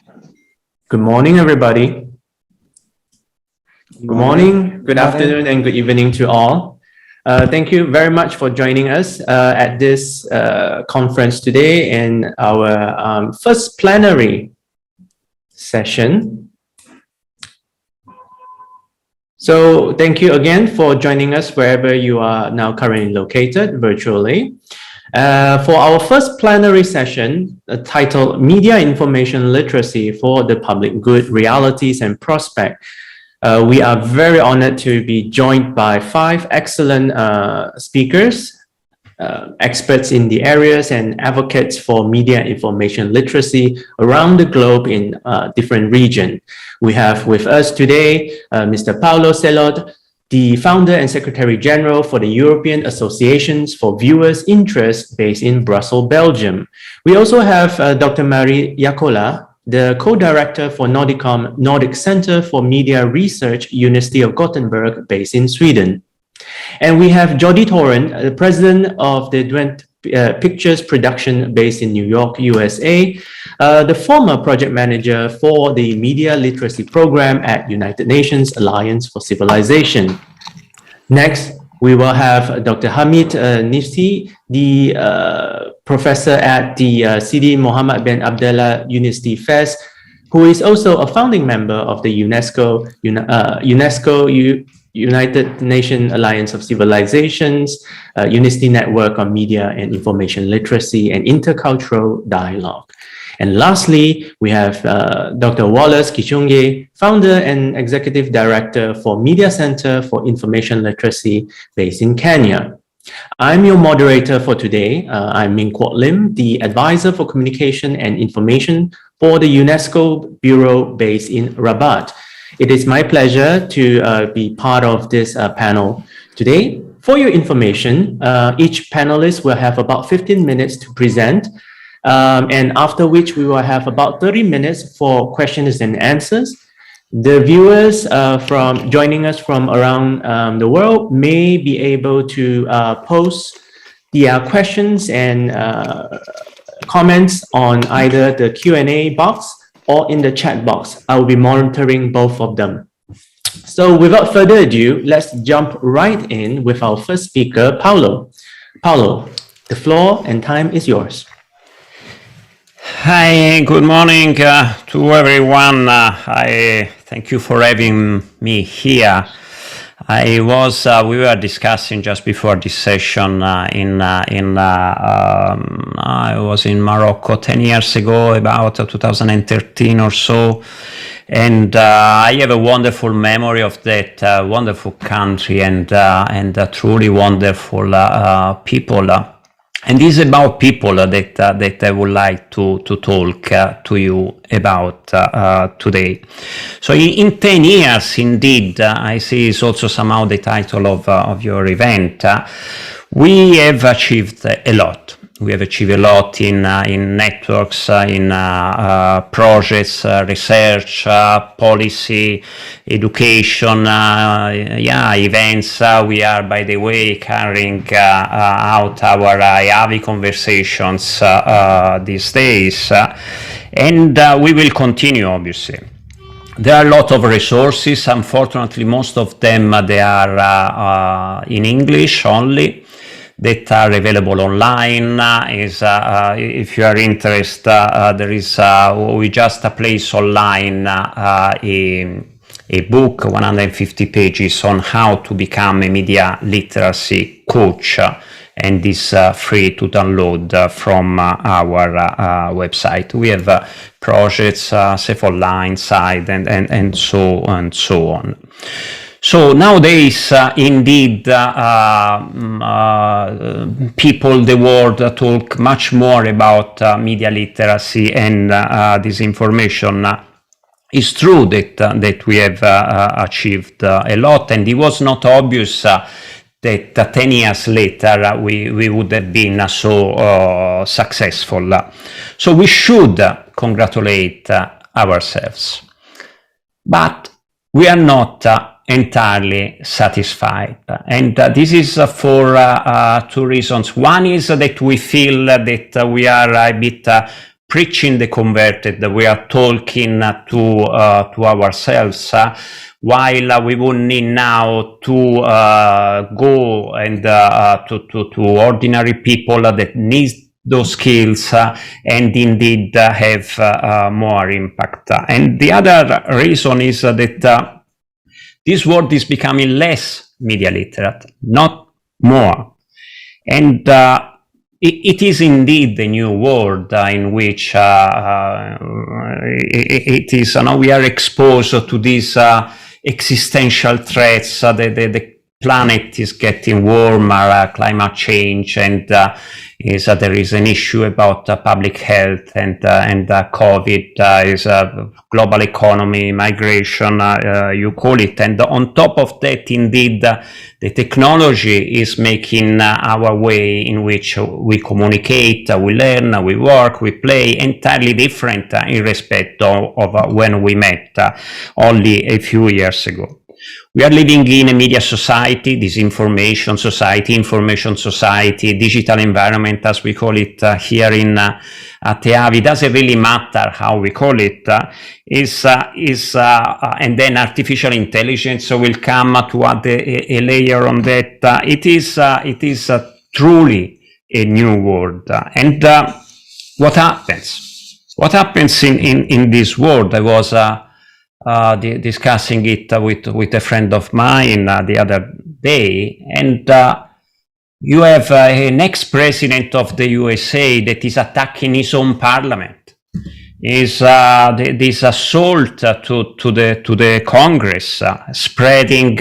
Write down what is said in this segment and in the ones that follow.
Good morning, everybody. Good morning, good afternoon, and good evening to all. Thank you very much for joining us at this conference today in our first plenary session. So thank you again for joining us wherever you are now currently located virtually. For our first plenary session titled Media Information Literacy for the Public Good, Realities and Prospect, we are very honored to be joined by 5 excellent speakers, experts in the areas and advocates for media information literacy around the globe in different regions. We have with us today Mr. Paolo Selot, the founder and secretary general for the European Associations for Viewers' Interest based in Brussels, Belgium. We also have Dr. Marie Jaakkola, the co-director for Nordicom Nordic Center for Media Research, University of Gothenburg, based in Sweden. And we have Jody Torrent, the president of the Dwent Pictures Production based in New York, USA, the former project manager for the Media Literacy Program at United Nations Alliance for Civilization. Next, we will have Dr. Hamid Nifsi, the professor at the Sidi Mohammed bin Abdullah University Fez, who is also a founding member of the UNESCO United Nations Alliance of Civilizations, University Network on Media and Information Literacy and Intercultural Dialogue. And lastly, we have Dr. Wallace Kichunge, founder and executive director for Media Center for Information Literacy based in Kenya. I'm your moderator for today. I'm Min Kwok Lim, the advisor for communication and information for the UNESCO Bureau based in Rabat. It is my pleasure to be part of this panel today. For your information, each panelist will have about 15 minutes to present, and after which we will have about 30 minutes for questions and answers. The viewers from joining us from around the world may be able to post their questions and comments on either the Q&A box or in the chat box. I will be monitoring both of them. So without further ado, let's jump right in with our first speaker, Paolo. Paolo, the floor and time is yours. Hi, good morning to everyone. I thank you for having me here. We were discussing just before this session I was in Morocco 10 years ago, about 2013 or so, and I have a wonderful memory of that wonderful country and truly wonderful people. And this is about people that I would like to talk to you about today. So in 10 years, indeed, I see is also somehow the title of your event. We have achieved a lot. We have achieved a lot in networks, in projects, research, policy, education, events. We are, by the way, carrying out our IAVI conversations these days, and we will continue, obviously. There are a lot of resources. Unfortunately, most of them they are in English only, that are available online. If you are interested, there is we just place online a book, 150 pages, on how to become a media literacy coach, and is free to download from our website. We have projects, safe online side, and so on. So nowadays, indeed, people, the world, talk much more about media literacy and disinformation. It's true that we have achieved a lot, and it was not obvious that 10 years later we would have been so successful. So we should congratulate ourselves. But we are not entirely satisfied. And this is for 2 reasons. One is that we feel that we are a bit preaching the converted, we are talking to ourselves, while we would need now to go and to ordinary people that need those skills and indeed have more impact. And the other reason is that this world is becoming less media literate, not more. And it is indeed the new world in which it is, we are exposed to these existential threats. The planet is getting warmer, climate change, and there is an issue about public health, and COVID is a global economy, migration, you call it. And on top of that, indeed, the technology is making our way in which we communicate, we learn, we work, we play entirely different in respect of when we met only a few years ago. We are living in a media society, disinformation society, information society, digital environment, as we call it here in TEAVI. It doesn't really matter how we call it. And then artificial intelligence will come to add a layer on that. It is truly a new world. And what happens? What happens in this world? I was discussing it with a friend of mine the other day, and you have an ex-president of the USA that is attacking his own parliament. Is this assault to the Congress, spreading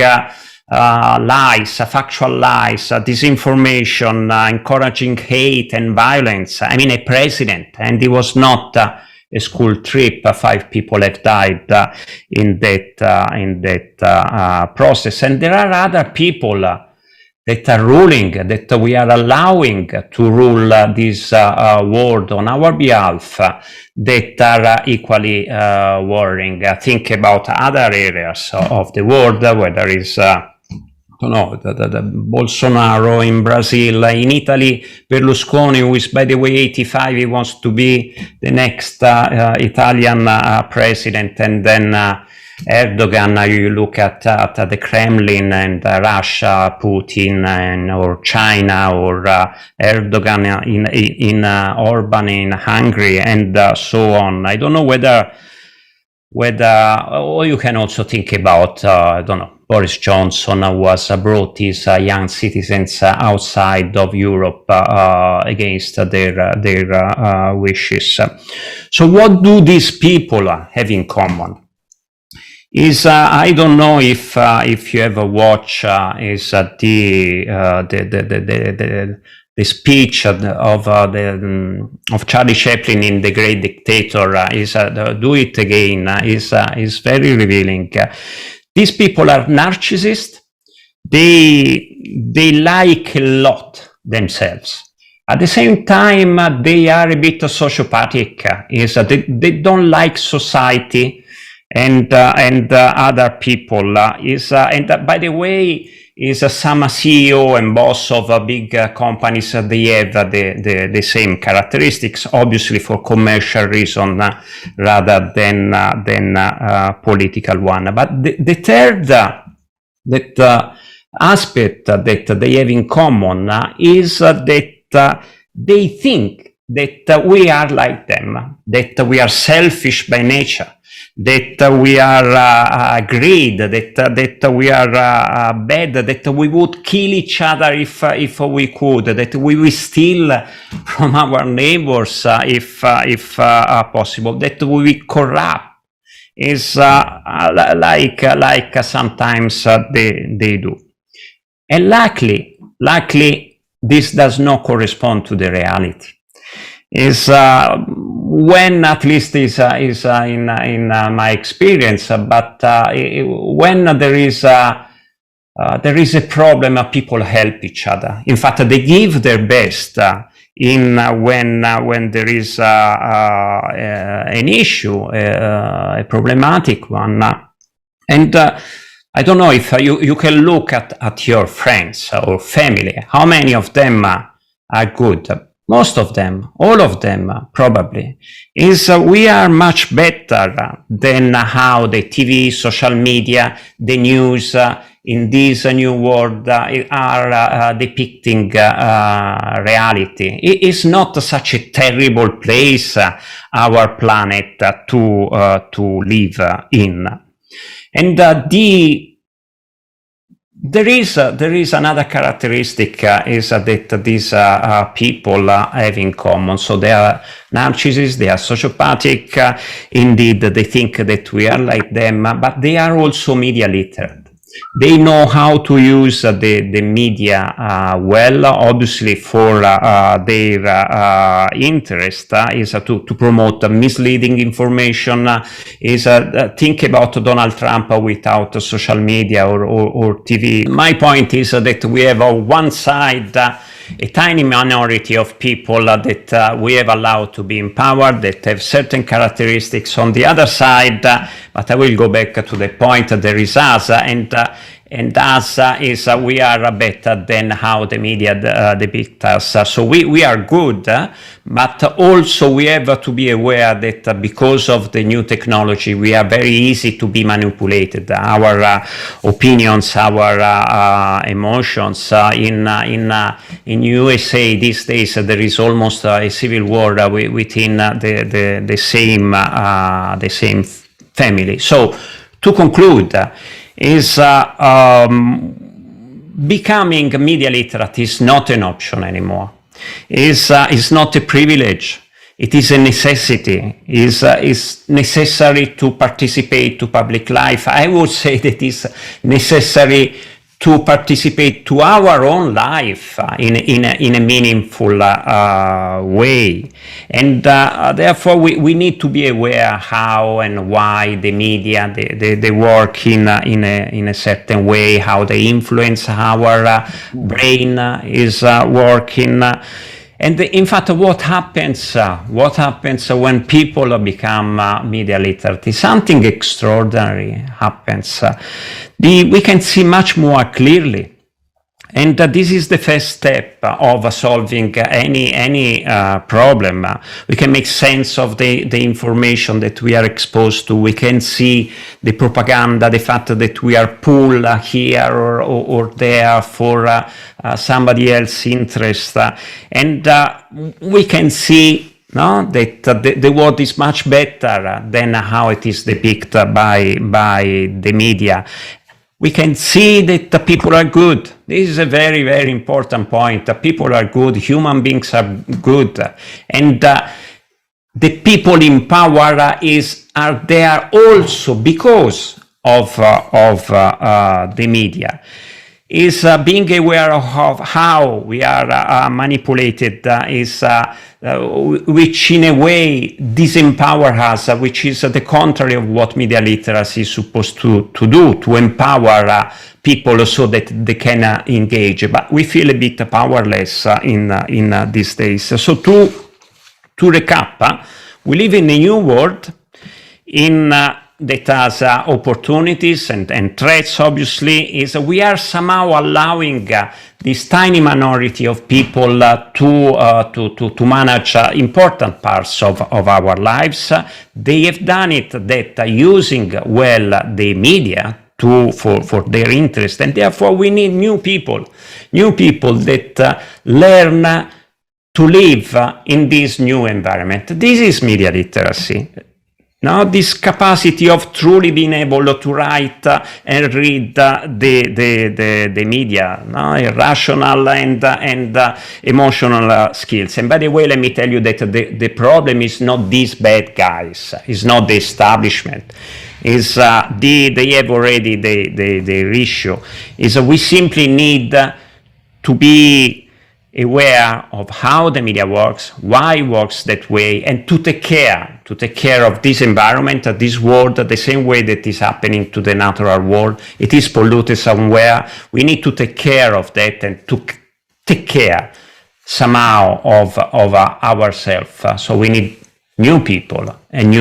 lies, factual lies, disinformation, encouraging hate and violence. I mean, a president, and he was not a school trip. 5 people have died in that process, and there are other people that are ruling, that we are allowing to rule this world on our behalf, that are equally worrying. Think about other areas of the world where there is the Bolsonaro in Brazil, in Italy, Berlusconi, who is, by the way, 85, he wants to be the next Italian president, and then Erdogan. You look at the Kremlin and Russia, Putin, or China, or Erdogan in Orban in Hungary, and so on. I don't know whether, or you can also think about, Boris Johnson was brought his young citizens outside of Europe against their wishes. So what do these people have in common? Is I don't know if you ever watch the speech of Charlie Chaplin in The Great Dictator. Do it again. Is very revealing. These people are narcissists. They like a lot themselves. At the same time, they are a bit sociopathic. They don't like society and other people. And by the way, some CEO and boss of big companies, they have the same characteristics, obviously for commercial reason rather than political one. But the third aspect that they have in common is that they think that we are like them, that we are selfish by nature, that we are greed, that we are bad, that we would kill each other if we could, that we will steal from our neighbors if possible, that we will corrupt. Is like sometimes they do. And luckily, this does not correspond to the reality. Is when, at least is in my experience, but when there is a problem, people help each other. In fact, they give their best when there is an issue, a problematic one. And I don't know if you can look at your friends or family. How many of them are good? most of them, all of them probably, is we are much better than how the TV, social media, the news in this new world are depicting reality. It is not such a terrible place, our planet, to live in. And there is another characteristic is that these people have in common. So they are narcissists, they are sociopathic. Indeed, they think that we are like them, but they are also media literate. They know how to use the media well, obviously for their interest is to promote misleading information, is think about Donald Trump without social media or TV. My point is that we have on one side a tiny minority of people that we have allowed to be empowered, that have certain characteristics. On the other side, but I will go back to the point, there is us, and us is we are better than how the media depict us. So we are good, but also we have to be aware that because of the new technology, we are very easy to be manipulated. Our opinions, our emotions. In USA these days, there is almost a civil war within the same family. So to conclude, is becoming media literate is not an option anymore. Is not a privilege. It is a necessity. Is necessary to participate to public life. I would say that is necessary to participate to our own life in a meaningful way. And therefore we need to be aware how and why the media, they work in a certain way, how they influence our brain is working. And in fact, what happens when people become media literate? Something extraordinary happens. We can see much more clearly. And this is the first step of solving any problem. We can make sense of the information that we are exposed to. We can see the propaganda, the fact that we are pulled here or there for somebody else's interest. And we can see that the world is much better than how it is depicted by the media. We can see that the people are good. This is a very, very important point. The people are good, human beings are good. And the people in power are there also because of the media. Is being aware of how we are manipulated, which in a way disempower us, which is the contrary of what media literacy is supposed to do, to empower people so that they can engage. But we feel a bit powerless in these days. So to recap, we live in a new world that has opportunities and threats, obviously. Is we are somehow allowing this tiny minority of people to manage important parts of our lives. They have done it that using well the media for their interest, and therefore we need new people that learn to live in this new environment. This is media literacy. Now, this capacity of truly being able to write and read the media, rational and emotional skills. And by the way, let me tell you that the problem is not these bad guys, it's not the establishment. Is they have already their issue. Is we simply need to be aware of how the media works, why it works that way, and to take care of this environment, this world, the same way that is happening to the natural world. It is polluted somewhere. We need to take care of that and to take care somehow of ourselves. So we need new people and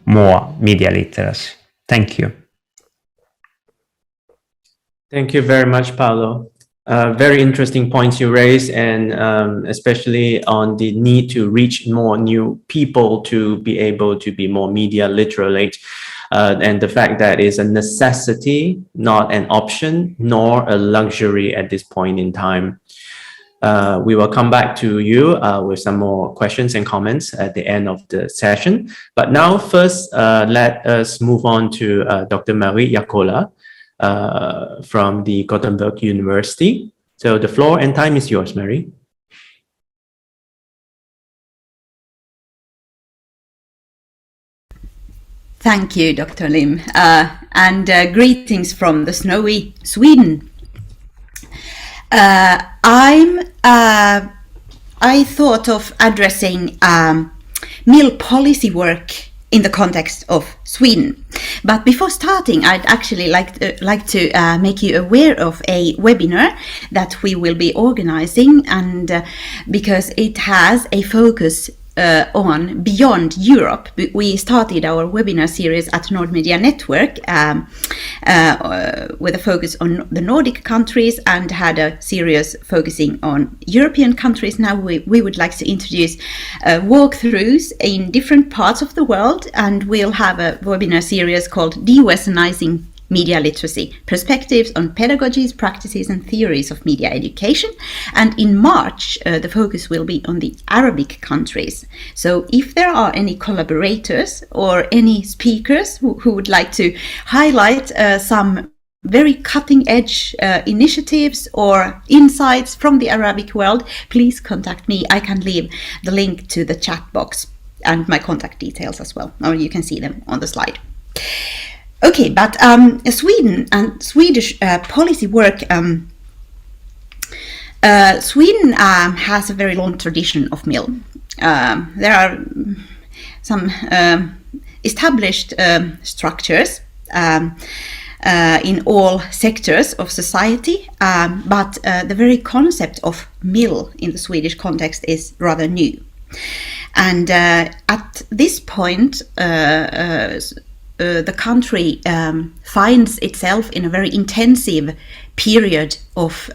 more media literacy. Thank you. Thank you very much, Paolo. Very interesting points you raised, and especially on the need to reach more new people to be able to be more media literate, and the fact that it's a necessity, not an option, nor a luxury at this point in time. We will come back to you with some more questions and comments at the end of the session. But now, first, let us move on to Dr. Marie Jacola from the Gothenburg University. So the floor and time is yours, Mary. Thank you, Dr. Lim, and greetings from the snowy Sweden. I thought of addressing mill policy work in the context of Sweden. But before starting, I'd actually like to make you aware of a webinar that we will be organizing, and because it has a focus on beyond Europe. We started our webinar series at Nord Media Network with a focus on the Nordic countries, and had a series focusing on European countries. Now we would like to introduce walkthroughs in different parts of the world, and we'll have a webinar series called De-Westernizing Media Literacy, Perspectives on Pedagogies, Practices and Theories of Media Education. And in March, the focus will be on the Arabic countries. So if there are any collaborators or any speakers who would like to highlight some very cutting-edge initiatives or insights from the Arabic world, please contact me. I can leave the link to the chat box and my contact details as well, or you can see them on the slide. Okay, but Sweden and Swedish policy work. Sweden has a very long tradition of mill. There are some established structures in all sectors of society, but the very concept of mill in the Swedish context is rather new. And at this point, the country finds itself in a very intensive period of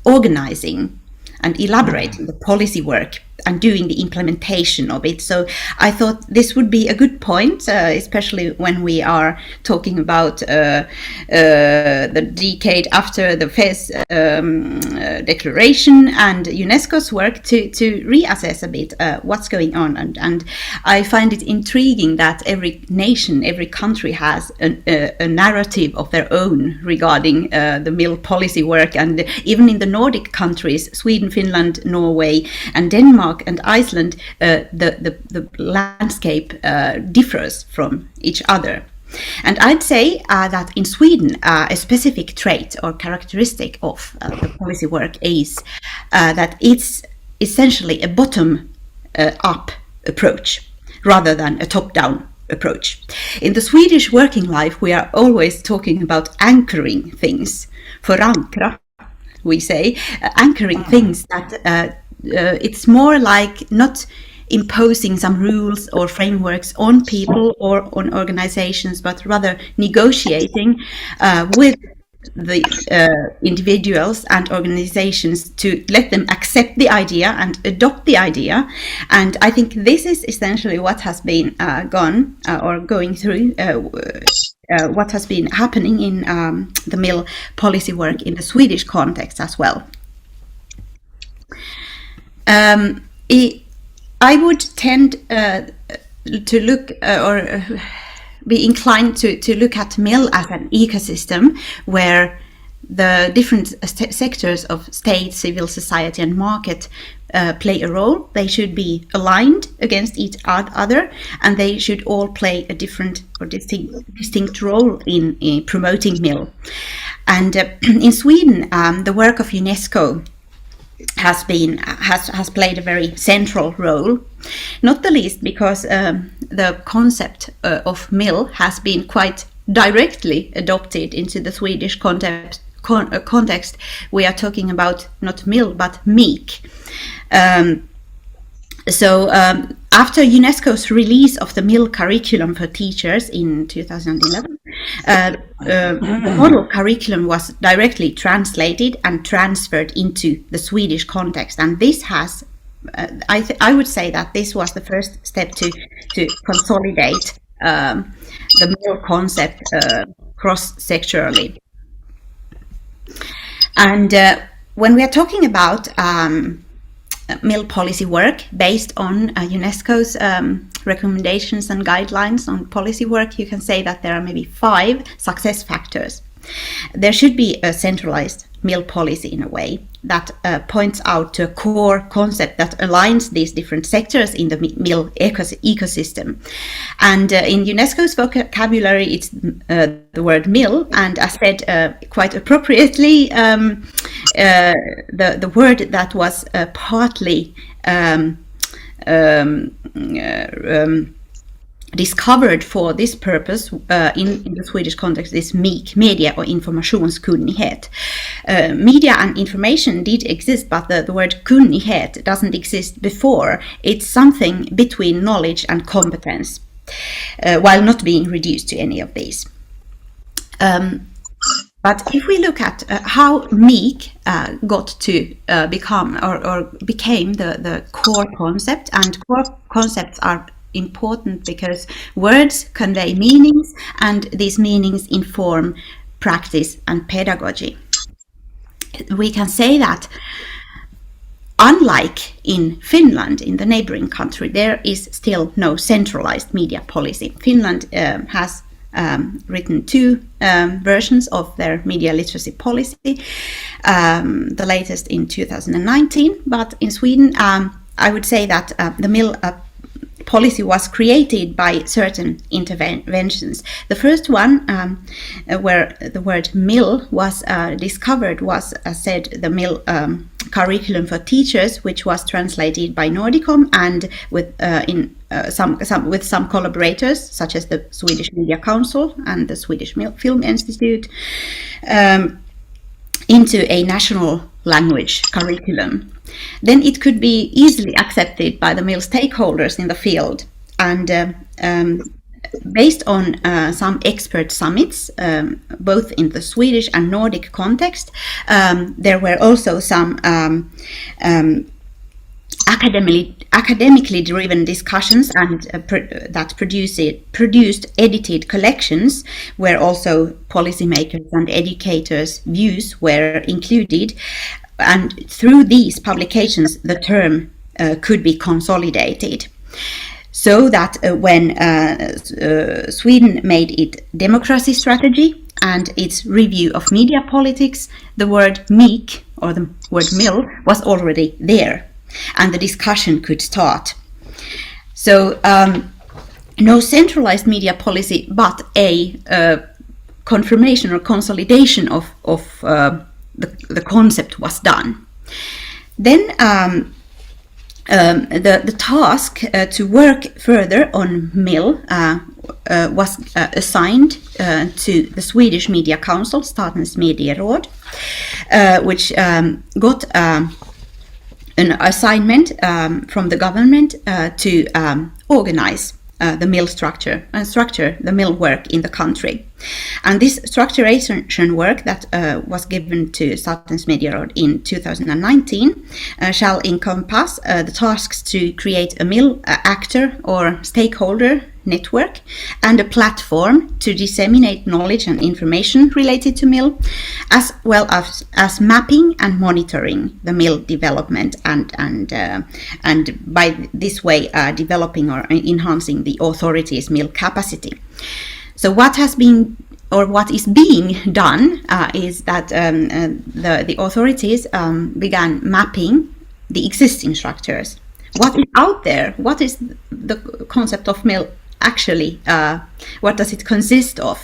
organizing and elaborating the policy work and doing the implementation of it. So I thought this would be a good point, especially when we are talking about the decade after the Fez declaration and UNESCO's work to reassess a bit what's going on. And I find it intriguing that every nation, every country has a narrative of their own regarding the mill policy work. And even in the Nordic countries, Sweden, Finland, Norway and Denmark and Iceland, the landscape differs from each other. And I'd say that in Sweden, a specific trait or characteristic of the policy work is that it's essentially a bottom-up approach rather than a top-down approach. In the Swedish working life, we are always talking about anchoring things. Förankra, we say, anchoring things that it's more like not imposing some rules or frameworks on people or on organizations, but rather negotiating with the individuals and organizations to let them accept the idea and adopt the idea. And I think this is essentially what has been going through what has been happening in the mill policy work in the Swedish context as well. I would tend to look or be inclined to look at mill as an ecosystem where the different sectors of state, civil society and market play a role. They should be aligned against each other, and they should all play a different or distinct role in promoting mill. And in Sweden, the work of UNESCO has played a very central role, not the least because the concept of mill has been quite directly adopted into the Swedish context. We are talking about not mill but meek. So after UNESCO's release of the MIL curriculum for teachers in 2011, the model curriculum was directly translated and transferred into the Swedish context, and this has, I would say that this was the first step to consolidate the MIL concept cross-sectorally. And when we are talking about MIL policy work based on UNESCO's recommendations and guidelines on policy work, you can say that there are maybe 5 success factors. There should be a centralized MIL policy in a way that points out to a core concept that aligns these different sectors in the MIL ecosystem. And in UNESCO's vocabulary, it's the word MIL, and as said quite appropriately, the word that was partly discovered for this purpose in the Swedish context is MIK, media or informationskunnighet. Media and information did exist, but the word kunnighet doesn't exist before. It's something between knowledge and competence, while not being reduced to any of these. But if we look at how MIK got to become or became the core concept, and core concepts are important because words convey meanings, and these meanings inform practice and pedagogy. We can say that unlike in Finland, in the neighboring country, there is still no centralized media policy. Finland has written 2 versions of their media literacy policy, the latest in 2019, but in Sweden I would say that the MIL policy was created by certain interventions. The first one, where the word MIL was discovered, was, as said, the MIL curriculum for teachers, which was translated by Nordicom and with some collaborators, such as the Swedish Media Council and the Swedish Film Institute, into a national language curriculum. Then it could be easily accepted by the MIL stakeholders in the field, and based on some expert summits, both in the Swedish and Nordic context, there were also some academically driven discussions and that produced edited collections where also policymakers and educators' views were included. And through these publications, the term could be consolidated. So that when Sweden made its democracy strategy and its review of media politics, the word MIK, or the word MIL, was already there, and the discussion could start. So no centralized media policy, but a confirmation or consolidation of the concept was done. Then the task to work further on MIL was assigned to the Swedish Media Council, Statens Medieråd, which got an assignment from the government to organize the MIL structure the MIL work in the country. And this structuration work that was given to Statens Medieråd in 2019 shall encompass the tasks to create a MIL actor or stakeholder network and a platform to disseminate knowledge and information related to MIL, as well as mapping and monitoring the MIL development and by this way developing or enhancing the authorities' MIL capacity. So what has been or what is being done is that the authorities began mapping the existing structures. What is out there? What is the concept of MIL actually? What does it consist of?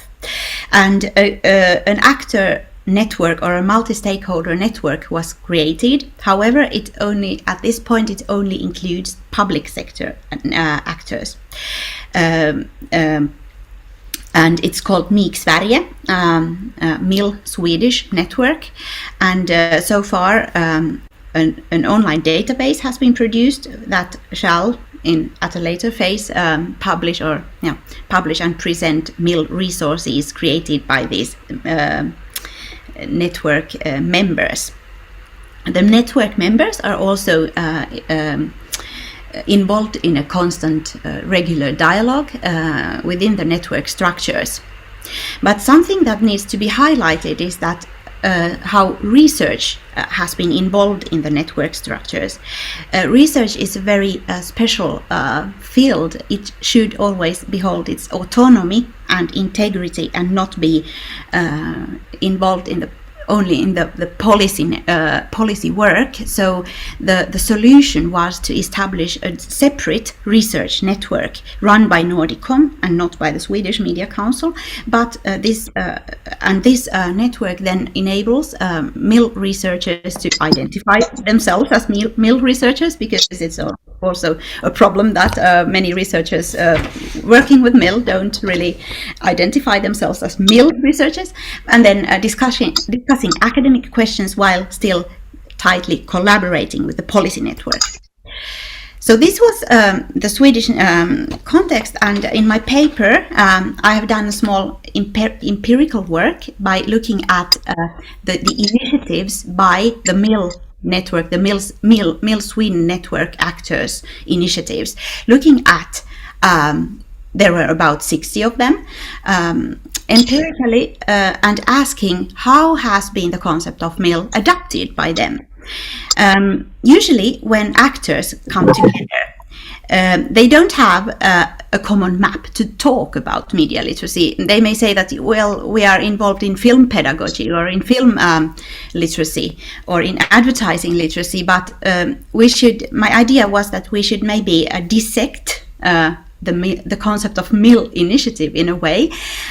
And an actor network or a multi-stakeholder network was created. However, at this point it only includes public sector actors. And it's called MIK Sverige, MIL Swedish Network. And so far, an online database has been produced that shall, at a later phase, publish and present mill resources created by these network members. The network members are also involved in a constant regular dialogue within the network structures. But something that needs to be highlighted is that how research has been involved in the network structures. Research is a very special field. It should always behold its autonomy and integrity and not be involved in only in the policy work. So the solution was to establish a separate research network run by Nordicom and not by the Swedish Media Council. But this network then enables mill researchers to identify themselves as mill researchers, because it's also a problem that many researchers working with mill don't really identify themselves as mill researchers, and then discussing academic questions while still tightly collaborating with the policy network. So this was the Swedish context, and in my paper I have done a small empirical work by looking at the initiatives by the mill network, the Mill Sweden network actors initiatives, looking at there were about 60 of them, empirically, and asking how has been the concept of mill adapted by them. Usually when actors come together, they don't have a common map to talk about media literacy. They may say that, well, we are involved in film pedagogy or in film literacy or in advertising literacy, but my idea was that we should maybe dissect the concept of mill initiative in a way,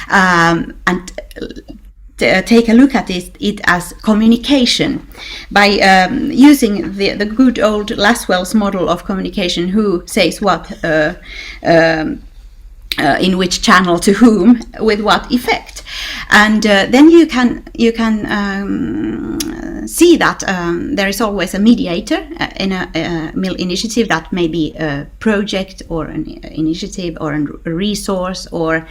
and take a look at it as communication by using the good old Laswell's model of communication, who says what in which channel to whom with what effect, and then you can see that there is always a mediator in a mill initiative. That may be a project or an initiative or a resource or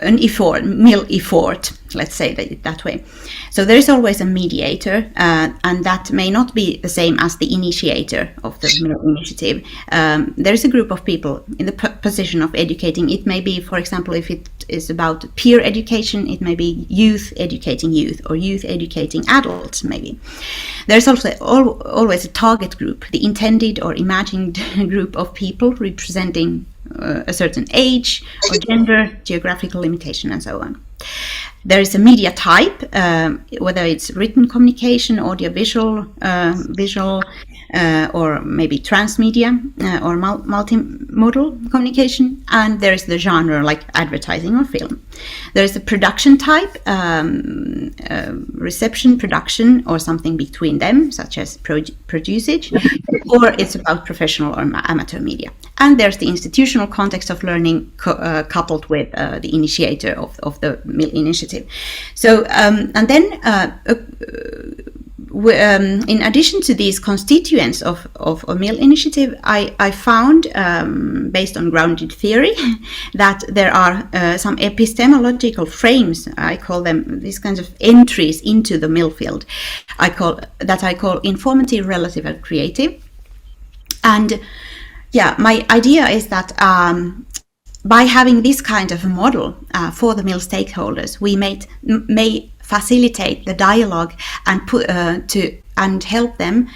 an effort, mill effort, let's say that way. So there is always a mediator, and that may not be the same as the initiator of the mill initiative. There is a group of people in the position of educating. It may be, for example, if it is about peer education, it may be youth educating youth or youth educating adults, maybe. There's also always a target group, the intended or imagined group of people representing a certain age or gender, geographical limitation, and so on. There is a media type, whether it's written communication, audiovisual, visual, or maybe transmedia or multimodal communication, and there is the genre like advertising or film. There is a production type, reception, production, or something between them, such as producage, or it's about professional or amateur media. And there's the institutional context of learning coupled with the initiator of the mill initiative. So, and then in addition to these constituents of a mill initiative, I found, based on grounded theory, that there are some epistemological frames. I call them these kinds of entries into the mill field. I call informative, relative, and creative. And yeah, my idea is that by having this kind of a model for the mill stakeholders, we may facilitate the dialogue and help them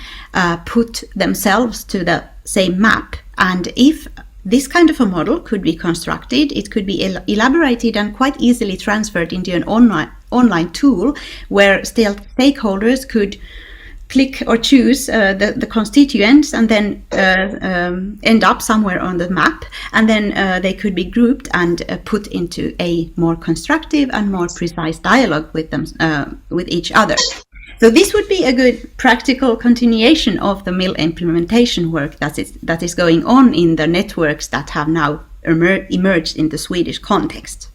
put themselves to the same map. And if this kind of a model could be constructed, it could be elaborated and quite easily transferred into an online tool where stakeholders could click or choose the constituents and then end up somewhere on the map, and then they could be grouped and put into a more constructive and more precise dialogue with them, with each other. So this would be a good practical continuation of the mill implementation work that is going on in the networks that have now emerged in the Swedish context.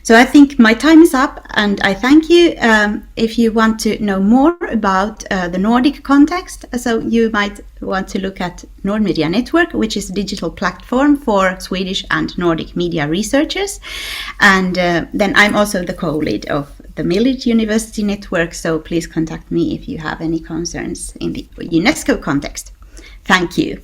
So I think my time is up, and I thank you. If you want to know more about the Nordic context, so you might want to look at Nord Media Network, which is a digital platform for Swedish and Nordic media researchers. And then I'm also the co-lead of the Millage University Network, so please contact me if you have any concerns in the UNESCO context. Thank you.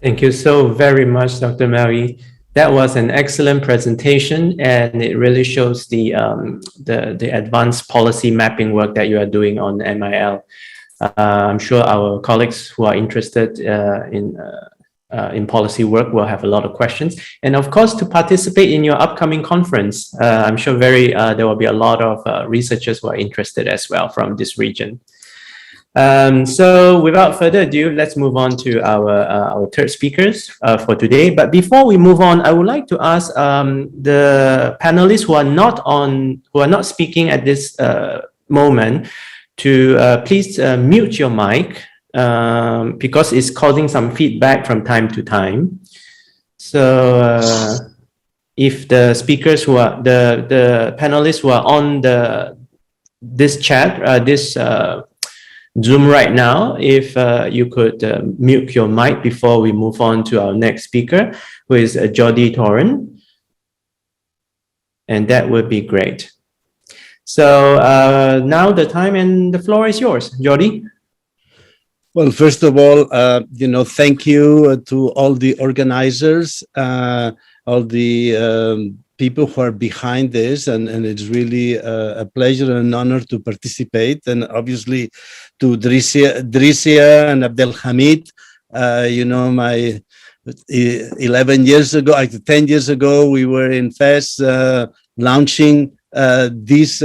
Thank you so very much, Dr. Mary. That was an excellent presentation, and it really shows the advanced policy mapping work that you are doing on MIL. I'm sure our colleagues who are interested in policy work will have a lot of questions. And of course, to participate in your upcoming conference, I'm sure there will be a lot of researchers who are interested as well from this region. So without further ado, let's move on to our third speakers for today. But before we move on, I would like to ask the panelists who are not speaking at this moment to please mute your mic because it's causing some feedback from time to time. So if the speakers who are the panelists who are on this chat, this Zoom right now, if you could mute your mic before we move on to our next speaker, who is Jody Torren, and that would be great. So now the time and the floor is yours, Jody. Well, first of all, thank you to all the organizers, all the people who are behind this, and it's really a pleasure and an honor to participate. And obviously to Dricia and Abdelhamid, my 11 years ago, 10 years ago, we were in Fez launching this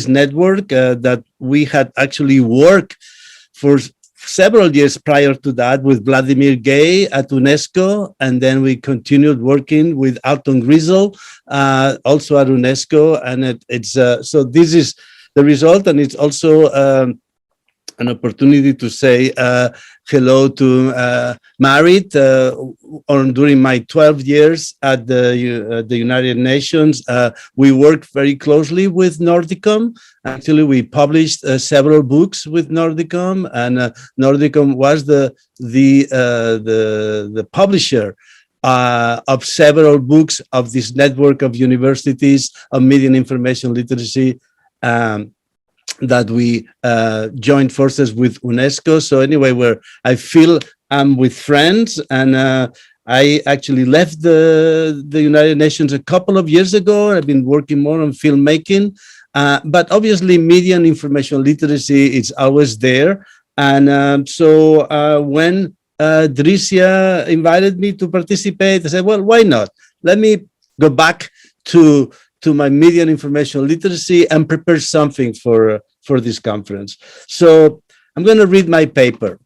network that we had actually worked for several years prior to that with Vladimir Gay at UNESCO, and then we continued working with Alton Griesel, also at UNESCO, and it's so this is the result, and it's also an opportunity to say hello to Marit. During my 12 years at the United Nations, we worked very closely with Nordicom. Actually, we published several books with Nordicom, and Nordicom was the publisher of several books of this network of universities of media and information literacy that we joined forces with UNESCO. So anyway, I feel I'm with friends, and I actually left the United Nations a couple of years ago. I've been working more on filmmaking, but obviously media and information literacy is always there. And so when Dricia invited me to participate, I said, well, why not? Let me go back to my media and information literacy and prepare something for this conference. So I'm going to read my paper.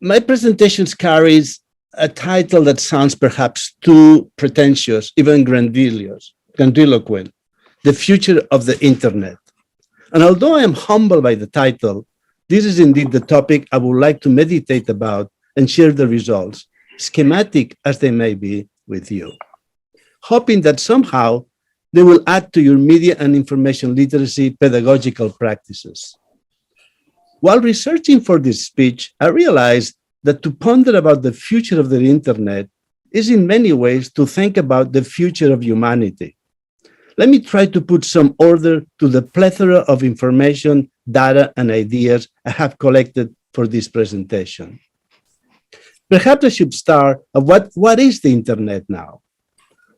My presentation carries a title that sounds perhaps too pretentious, even grandiloquent, The Future of the Internet. And although I am humbled by the title, this is indeed the topic I would like to meditate about and share the results, schematic as they may be, with you, hoping that somehow they will add to your media and information literacy pedagogical practices. While researching for this speech, I realized that to ponder about the future of the internet is in many ways to think about the future of humanity. Let me try to put some order to the plethora of information, data, and ideas I have collected for this presentation. Perhaps I should start with what is the internet now?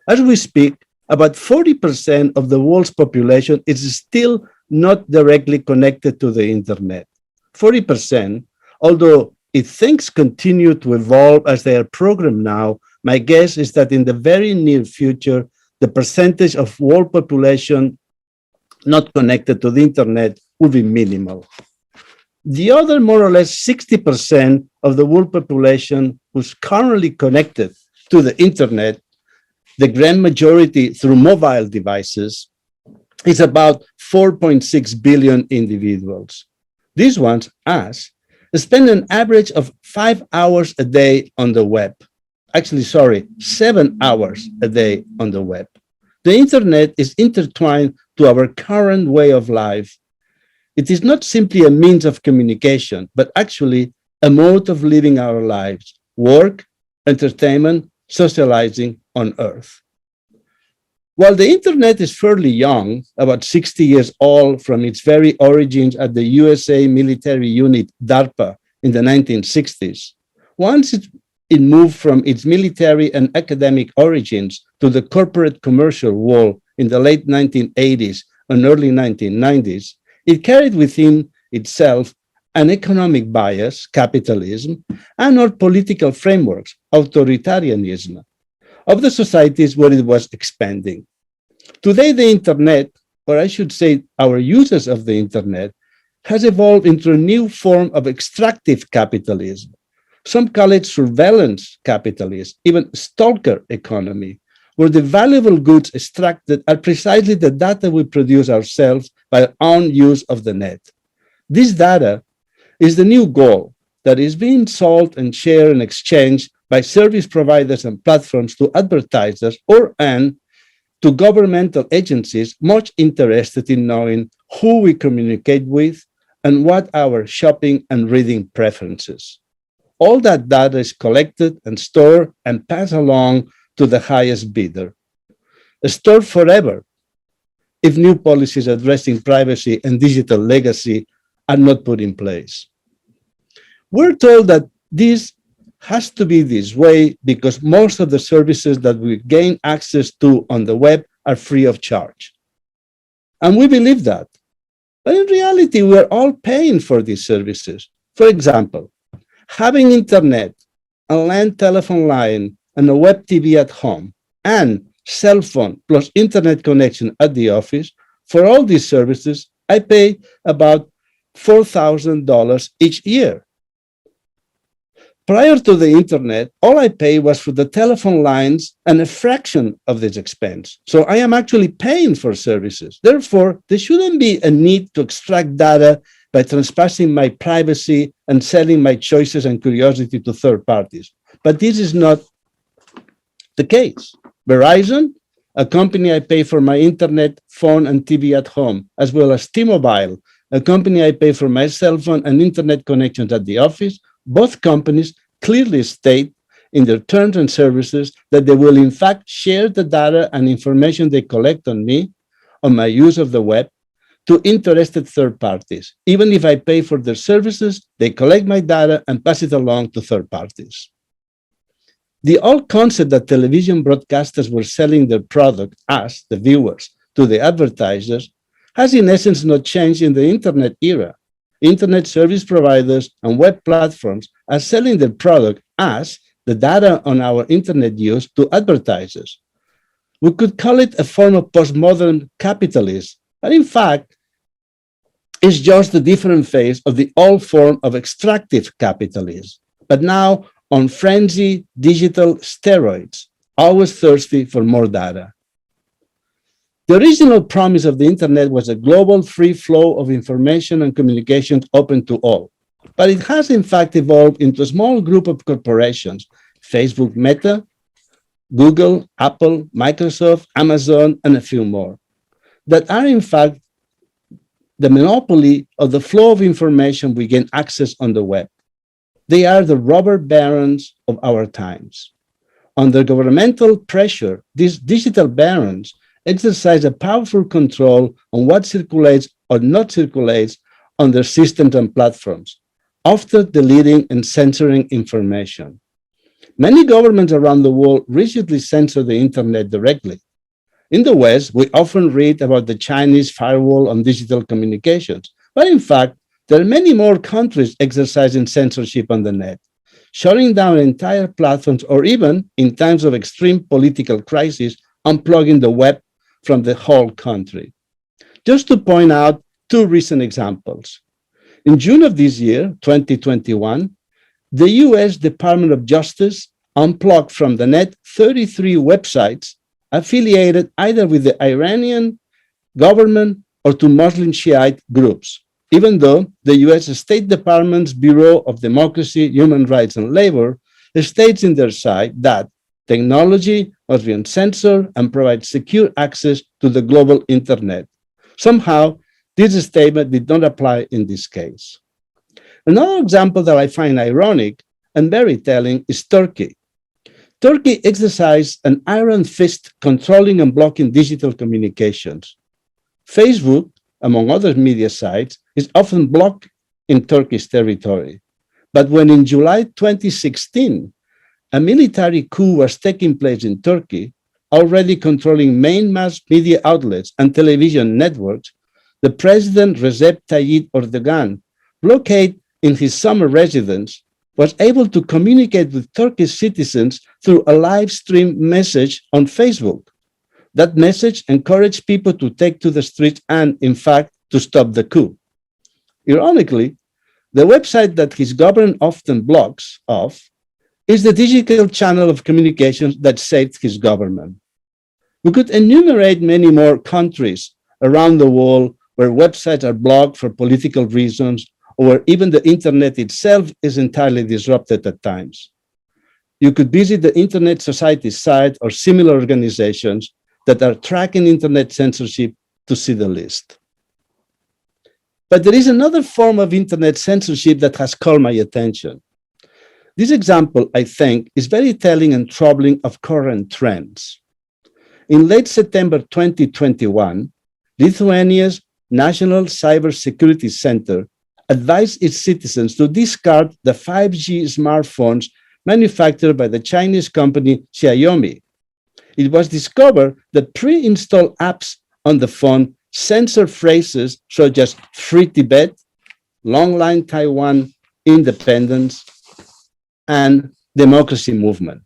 As we speak, about 40% of the world's population is still not directly connected to the internet. 40%, although if things continue to evolve as they are programmed now, my guess is that in the very near future, the percentage of world population not connected to the internet will be minimal. The other more or less 60% of the world population who's currently connected to the internet, the grand majority through mobile devices, is about 4.6 billion individuals. These ones, us, spend an average of 5 hours a day on the web. 7 hours a day on the web. The internet is intertwined to our current way of life. It is not simply a means of communication, but actually a mode of living our lives, work, entertainment, socializing on Earth. While the internet is fairly young, about 60 years old from its very origins at the USA military unit DARPA in the 1960s, once it moved from its military and academic origins to the corporate commercial world in the late 1980s and early 1990s, it carried within itself an economic bias, capitalism, and or political frameworks, authoritarianism, of the societies where it was expanding. Today, the internet, or I should say our users of the internet, has evolved into a new form of extractive capitalism. Some call it surveillance capitalism, even stalker economy, where the valuable goods extracted are precisely the data we produce ourselves by our own use of the net. This data is the new goal that is being sold and shared and exchanged by service providers and platforms to advertisers and to governmental agencies much interested in knowing who we communicate with and what our shopping and reading preferences. All that data is collected and stored and passed along to the highest bidder, stored forever if new policies addressing privacy and digital legacy are not put in place. We're told that this has to be this way because most of the services that we gain access to on the web are free of charge. And we believe that. But in reality, we're all paying for these services. For example, having internet, a land telephone line, and a web TV at home, and cell phone plus internet connection at the office, for all these services, I pay about $4,000 each year. Prior to the internet, all I paid was for the telephone lines and a fraction of this expense. So I am actually paying for services. Therefore, there shouldn't be a need to extract data by trespassing my privacy and selling my choices and curiosity to third parties. But this is not the case. Verizon, a company I pay for my internet, phone, and TV at home, as well as T-Mobile, a company I pay for my cell phone and internet connections at the office, both companies clearly state in their terms and services that they will in fact share the data and information they collect on me, on my use of the web, to interested third parties. Even if I pay for their services, they collect my data and pass it along to third parties. The old concept that television broadcasters were selling their product, us, the viewers, to the advertisers, has in essence not changed in the internet era. Internet service providers and web platforms are selling their product, us, the data on our internet use, to advertisers. We could call it a form of postmodern capitalism, but in fact, it's just a different phase of the old form of extractive capitalism, but now on frenzy digital steroids, always thirsty for more data. The original promise of the internet was a global free flow of information and communications open to all, but it has in fact evolved into a small group of corporations, Facebook, Meta, Google, Apple, Microsoft, Amazon, and a few more, that are in fact the monopoly of the flow of information we gain access on the web. They are the robber barons of our times. Under governmental pressure, these digital barons exercise a powerful control on what circulates or not circulates on their systems and platforms, often deleting and censoring information. Many governments around the world rigidly censor the internet directly. In the West, we often read about the Chinese firewall on digital communications, but in fact, there are many more countries exercising censorship on the net, shutting down entire platforms, or even, in times of extreme political crisis, unplugging the web from the whole country. Just to point out two recent examples. In June of this year, 2021, the US Department of Justice unplugged from the net 33 websites affiliated either with the Iranian government or to Muslim Shiite groups, even though the US State Department's Bureau of Democracy, Human Rights, and Labor states in their site that technology must be uncensored and provide secure access to the global internet. Somehow, this statement did not apply in this case. Another example that I find ironic and very telling is Turkey. Turkey exercised an iron fist controlling and blocking digital communications. Facebook, among other media sites, is often blocked in Turkish territory. But when in July 2016, a military coup was taking place in Turkey, already controlling main mass media outlets and television networks, the President Recep Tayyip Erdogan, located in his summer residence, was able to communicate with Turkish citizens through a live stream message on Facebook. That message encouraged people to take to the streets and, in fact, to stop the coup. Ironically, the website that his government often blocks off is the digital channel of communications that saved his government. We could enumerate many more countries around the world where websites are blocked for political reasons, or where even the internet itself is entirely disrupted at times. You could visit the Internet Society site or similar organizations that are tracking internet censorship to see the list. But there is another form of internet censorship that has caught my attention. This example, I think, is very telling and troubling of current trends. In late September 2021, Lithuania's National Cybersecurity Center advised its citizens to discard the 5G smartphones manufactured by the Chinese company Xiaomi. It was discovered that pre-installed apps on the phone censor phrases such as Free Tibet, Long Line Taiwan Independence, and Democracy Movement.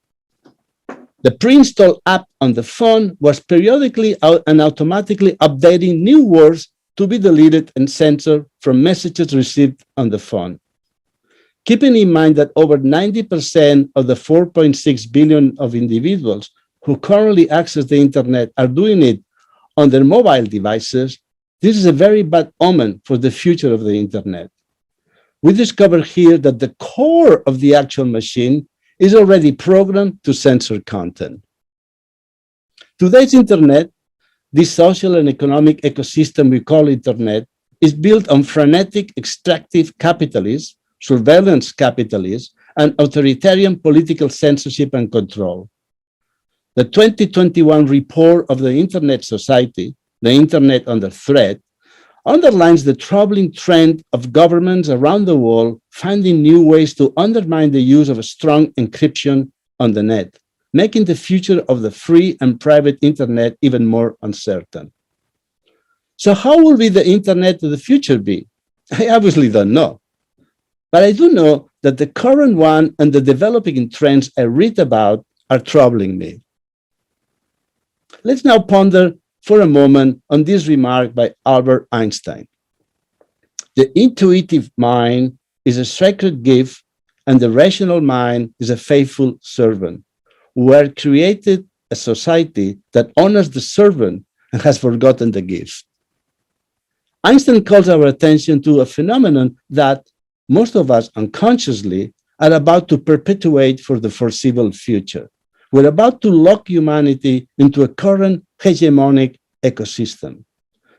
The pre-installed app on the phone was periodically and automatically updating new words to be deleted and censored from messages received on the phone. Keeping in mind that over 90% of the 4.6 billion of individuals who currently access the internet are doing it on their mobile devices, this is a very bad omen for the future of the internet. We discover here that the core of the actual machine is already programmed to censor content. Today's internet, this social and economic ecosystem we call internet, is built on frenetic extractive capitalism, surveillance capitalism, and authoritarian political censorship and control. The 2021 report of the Internet Society, The Internet Under Threat, underlines the troubling trend of governments around the world finding new ways to undermine the use of a strong encryption on the net, making the future of the free and private internet even more uncertain. So how will the internet of the future be? I obviously don't know. But I do know that the current one and the developing trends I read about are troubling me. Let's now ponder for a moment on this remark by Albert Einstein. The intuitive mind is a sacred gift, and the rational mind is a faithful servant. We are created a society that honors the servant and has forgotten the gift. Einstein calls our attention to a phenomenon that most of us unconsciously are about to perpetuate for the foreseeable future. We're about to lock humanity into a current hegemonic ecosystem.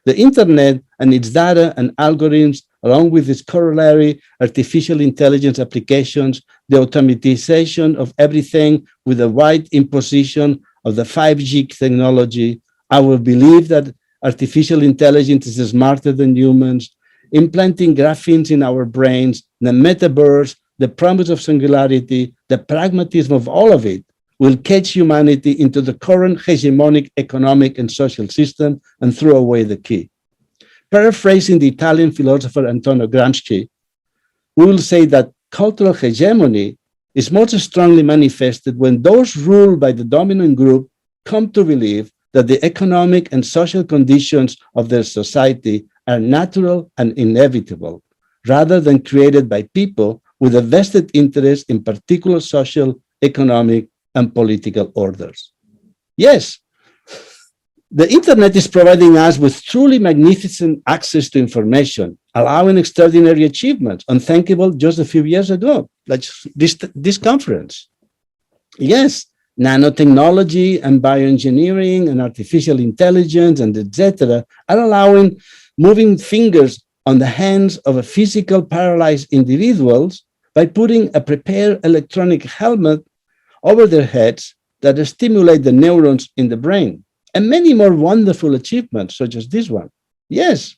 The internet and its data and algorithms, along with its corollary artificial intelligence applications, the automatization of everything with the wide imposition of the 5G technology, our belief that artificial intelligence is smarter than humans, implanting graphenes in our brains, the metaverse, the promise of singularity, the pragmatism of all of it, will catch humanity into the current hegemonic economic and social system and throw away the key. Paraphrasing the Italian philosopher Antonio Gramsci, we will say that cultural hegemony is most strongly manifested when those ruled by the dominant group come to believe that the economic and social conditions of their society are natural and inevitable, rather than created by people with a vested interest in particular social, economic, and political orders. Yes, the internet is providing us with truly magnificent access to information, allowing extraordinary achievements, unthinkable just a few years ago, like this conference. Yes, nanotechnology and bioengineering and artificial intelligence and etc. are allowing moving fingers on the hands of a physical paralyzed individuals by putting a prepared electronic helmet over their heads that stimulate the neurons in the brain, and many more wonderful achievements such as this one. Yes,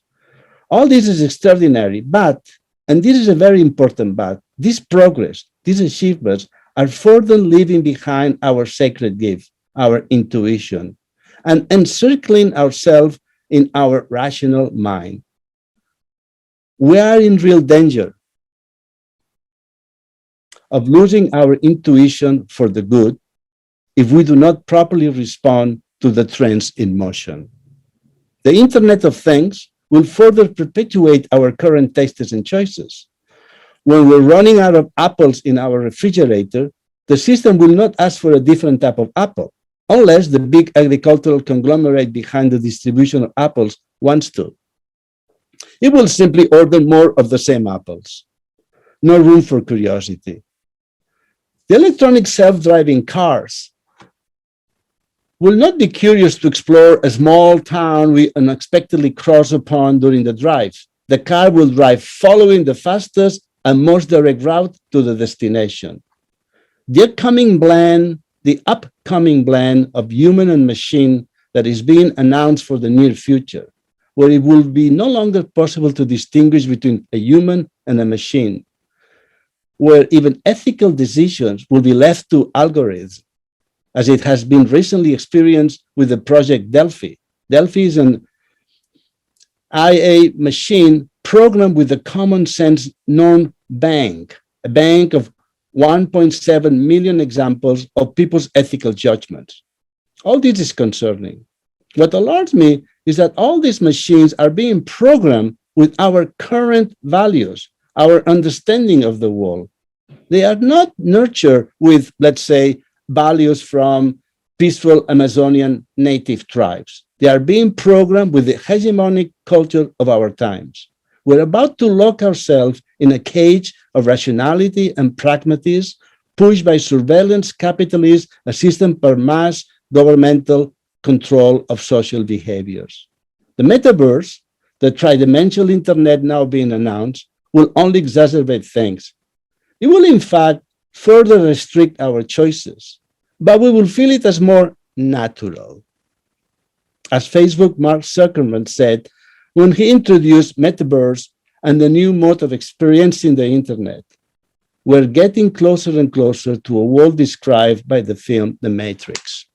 all this is extraordinary, but, and this is a very important but, this progress, these achievements are further leaving behind our sacred gift, our intuition, and encircling ourselves in our rational mind. We are in real danger of losing our intuition for the good if we do not properly respond to the trends in motion. The Internet of Things will further perpetuate our current tastes and choices. When we're running out of apples in our refrigerator, the system will not ask for a different type of apple, unless the big agricultural conglomerate behind the distribution of apples wants to. It will simply order more of the same apples. No room for curiosity. The electronic self-driving cars will not be curious to explore a small town we unexpectedly cross upon during the drive. The car will drive following the fastest and most direct route to the destination. The upcoming blend of human and machine that is being announced for the near future, where it will be no longer possible to distinguish between a human and a machine, where even ethical decisions will be left to algorithms, as it has been recently experienced with the project Delphi. Delphi is an IA machine programmed with the common sense known bank, a bank of 1.7 million examples of people's ethical judgments. All this is concerning. What alarms me is that all these machines are being programmed with our current values, our understanding of the world. They are not nurtured with, let's say, values from peaceful Amazonian native tribes. They are being programmed with the hegemonic culture of our times. We're about to lock ourselves in a cage of rationality and pragmatism pushed by surveillance capitalism, a system per mass governmental control of social behaviors. The metaverse, the tridimensional internet now being announced, will only exacerbate things. It will, in fact, further restrict our choices, but we will feel it as more natural. As Facebook Mark Zuckerberg said when he introduced metaverse and the new mode of experiencing the internet, we're getting closer and closer to a world described by the film The Matrix.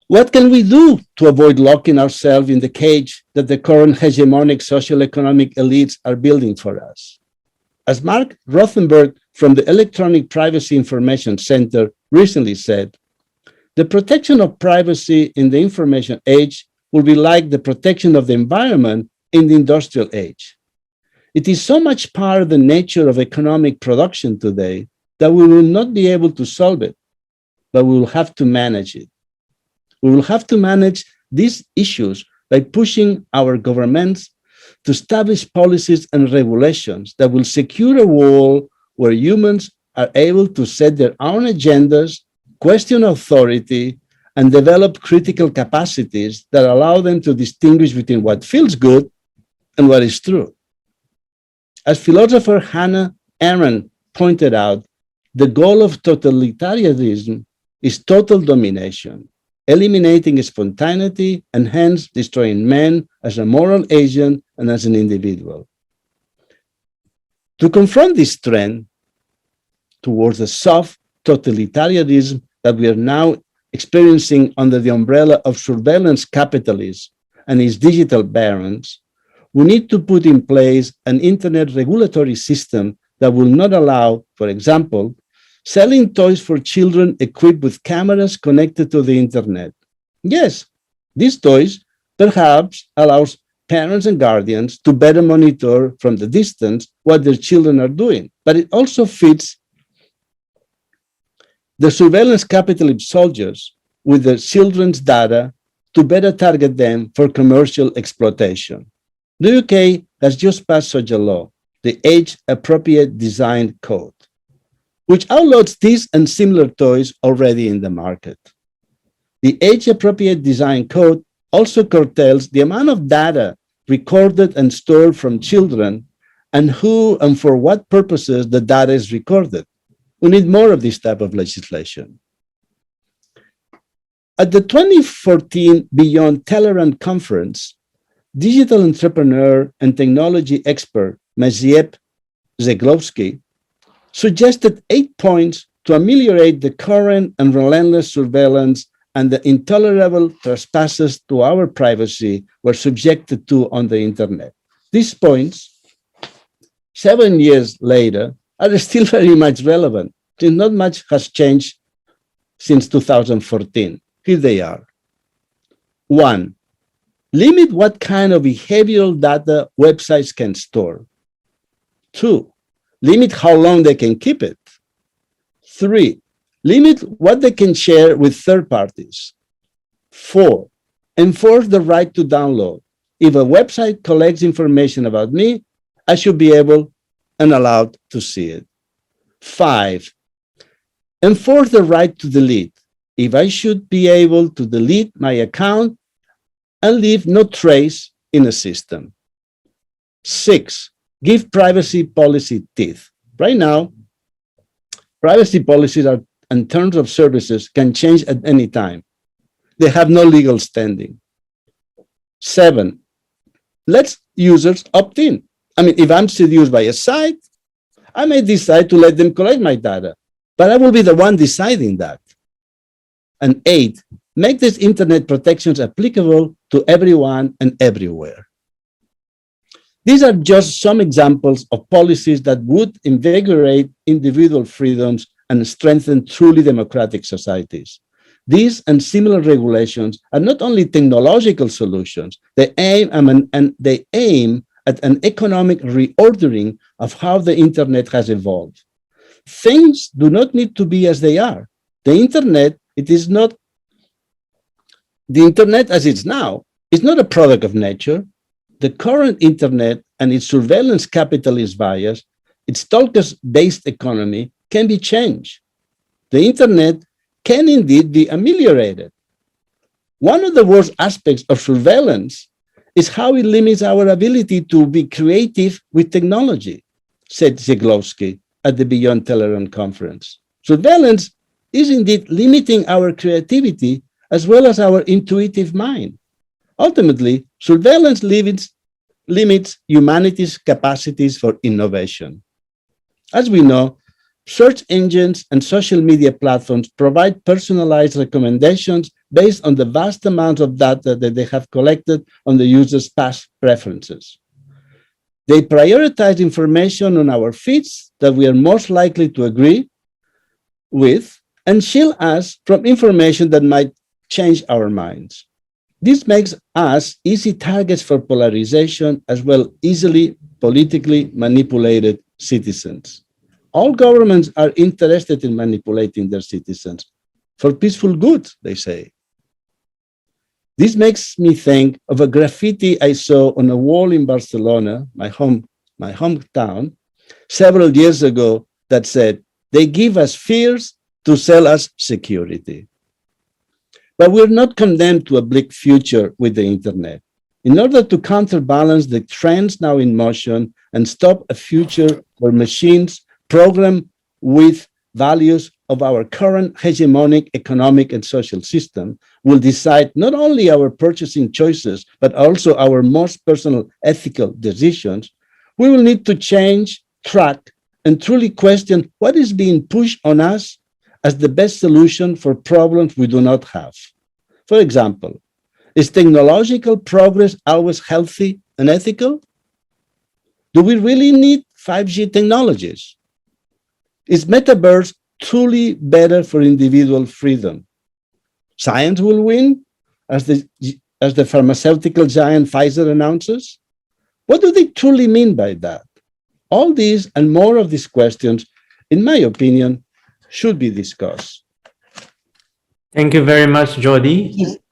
What can we do to avoid locking ourselves in the cage that the current hegemonic socio-economic elites are building for us? As Mark Rothenberg from the Electronic Privacy Information Center recently said, the protection of privacy in the information age will be like the protection of the environment in the industrial age. It is so much part of the nature of economic production today that we will not be able to solve it, but we will have to manage it. We will have to manage these issues by pushing our governments to establish policies and regulations that will secure a world where humans are able to set their own agendas, question authority, and develop critical capacities that allow them to distinguish between what feels good and what is true. As philosopher Hannah Arendt pointed out, the goal of totalitarianism is total domination, eliminating spontaneity and hence destroying man as a moral agent and as an individual. To confront this trend towards a soft totalitarianism that we are now experiencing under the umbrella of surveillance capitalism and its digital barons, we need to put in place an internet regulatory system that will not allow, for example, selling toys for children equipped with cameras connected to the internet. Yes, these toys perhaps allows parents and guardians to better monitor from the distance what their children are doing, but it also fits the surveillance capitalist soldiers with the children's data to better target them for commercial exploitation. The UK has just passed such a law, the Age Appropriate Design Code. which outlaws these and similar toys already in the market. The age-appropriate design code also curtails the amount of data recorded and stored from children and who and for what purposes the data is recorded. We need more of this type of legislation. At the 2014 Beyond Tolerant Conference, digital entrepreneur and technology expert Maciej Zeglowski suggested 8 points to ameliorate the current and relentless surveillance and the intolerable trespasses to our privacy we're subjected to on the internet. These points, 7 years later, are still very much relevant, since not much has changed since 2014. Here they are. 1, limit what kind of behavioral data websites can store. 2, limit how long they can keep it. 3, limit what they can share with third parties. 4, enforce the right to download. If a website collects information about me, I should be able and allowed to see it. 5, enforce the right to delete. If I should be able to delete my account and leave no trace in a system. 6, give privacy policy teeth. Right now, privacy policies are, and terms of services can change at any time. They have no legal standing. 7, let users opt in. I mean, if I'm seduced by a site, I may decide to let them collect my data, but I will be the one deciding that. And 8, make these internet protections applicable to everyone and everywhere. These are just some examples of policies that would invigorate individual freedoms and strengthen truly democratic societies. These and similar regulations are not only technological solutions, they aim at an economic reordering of how the internet has evolved. Things do not need to be as they are. The internet as it's now is not a product of nature. The current internet and its surveillance capitalist bias, its stalkers-based economy can be changed. The internet can indeed be ameliorated. One of the worst aspects of surveillance is how it limits our ability to be creative with technology, said Zeglowski at the Beyond Tolerant Conference. Surveillance is indeed limiting our creativity as well as our intuitive mind. Ultimately, surveillance limits humanity's capacities for innovation. As we know, search engines and social media platforms provide personalized recommendations based on the vast amounts of data that they have collected on the user's past preferences. They prioritize information on our feeds that we are most likely to agree with and shield us from information that might change our minds. This makes us easy targets for polarization as well easily politically manipulated citizens. All governments are interested in manipulating their citizens for peaceful good, they say. This makes me think of a graffiti I saw on a wall in Barcelona, my hometown, several years ago that said, "They give us fears to sell us security." But we're not condemned to a bleak future with the internet. In order to counterbalance the trends now in motion and stop a future where machines programmed with values of our current hegemonic economic and social system will decide not only our purchasing choices, but also our most personal ethical decisions, we will need to change track and truly question what is being pushed on us as the best solution for problems we do not have. For example, is technological progress always healthy and ethical? Do we really need 5G technologies? Is metaverse truly better for individual freedom? Science will win, as the pharmaceutical giant Pfizer announces? What do they truly mean by that? All these and more of these questions, in my opinion, should be discussed. Thank you very much, Jordi.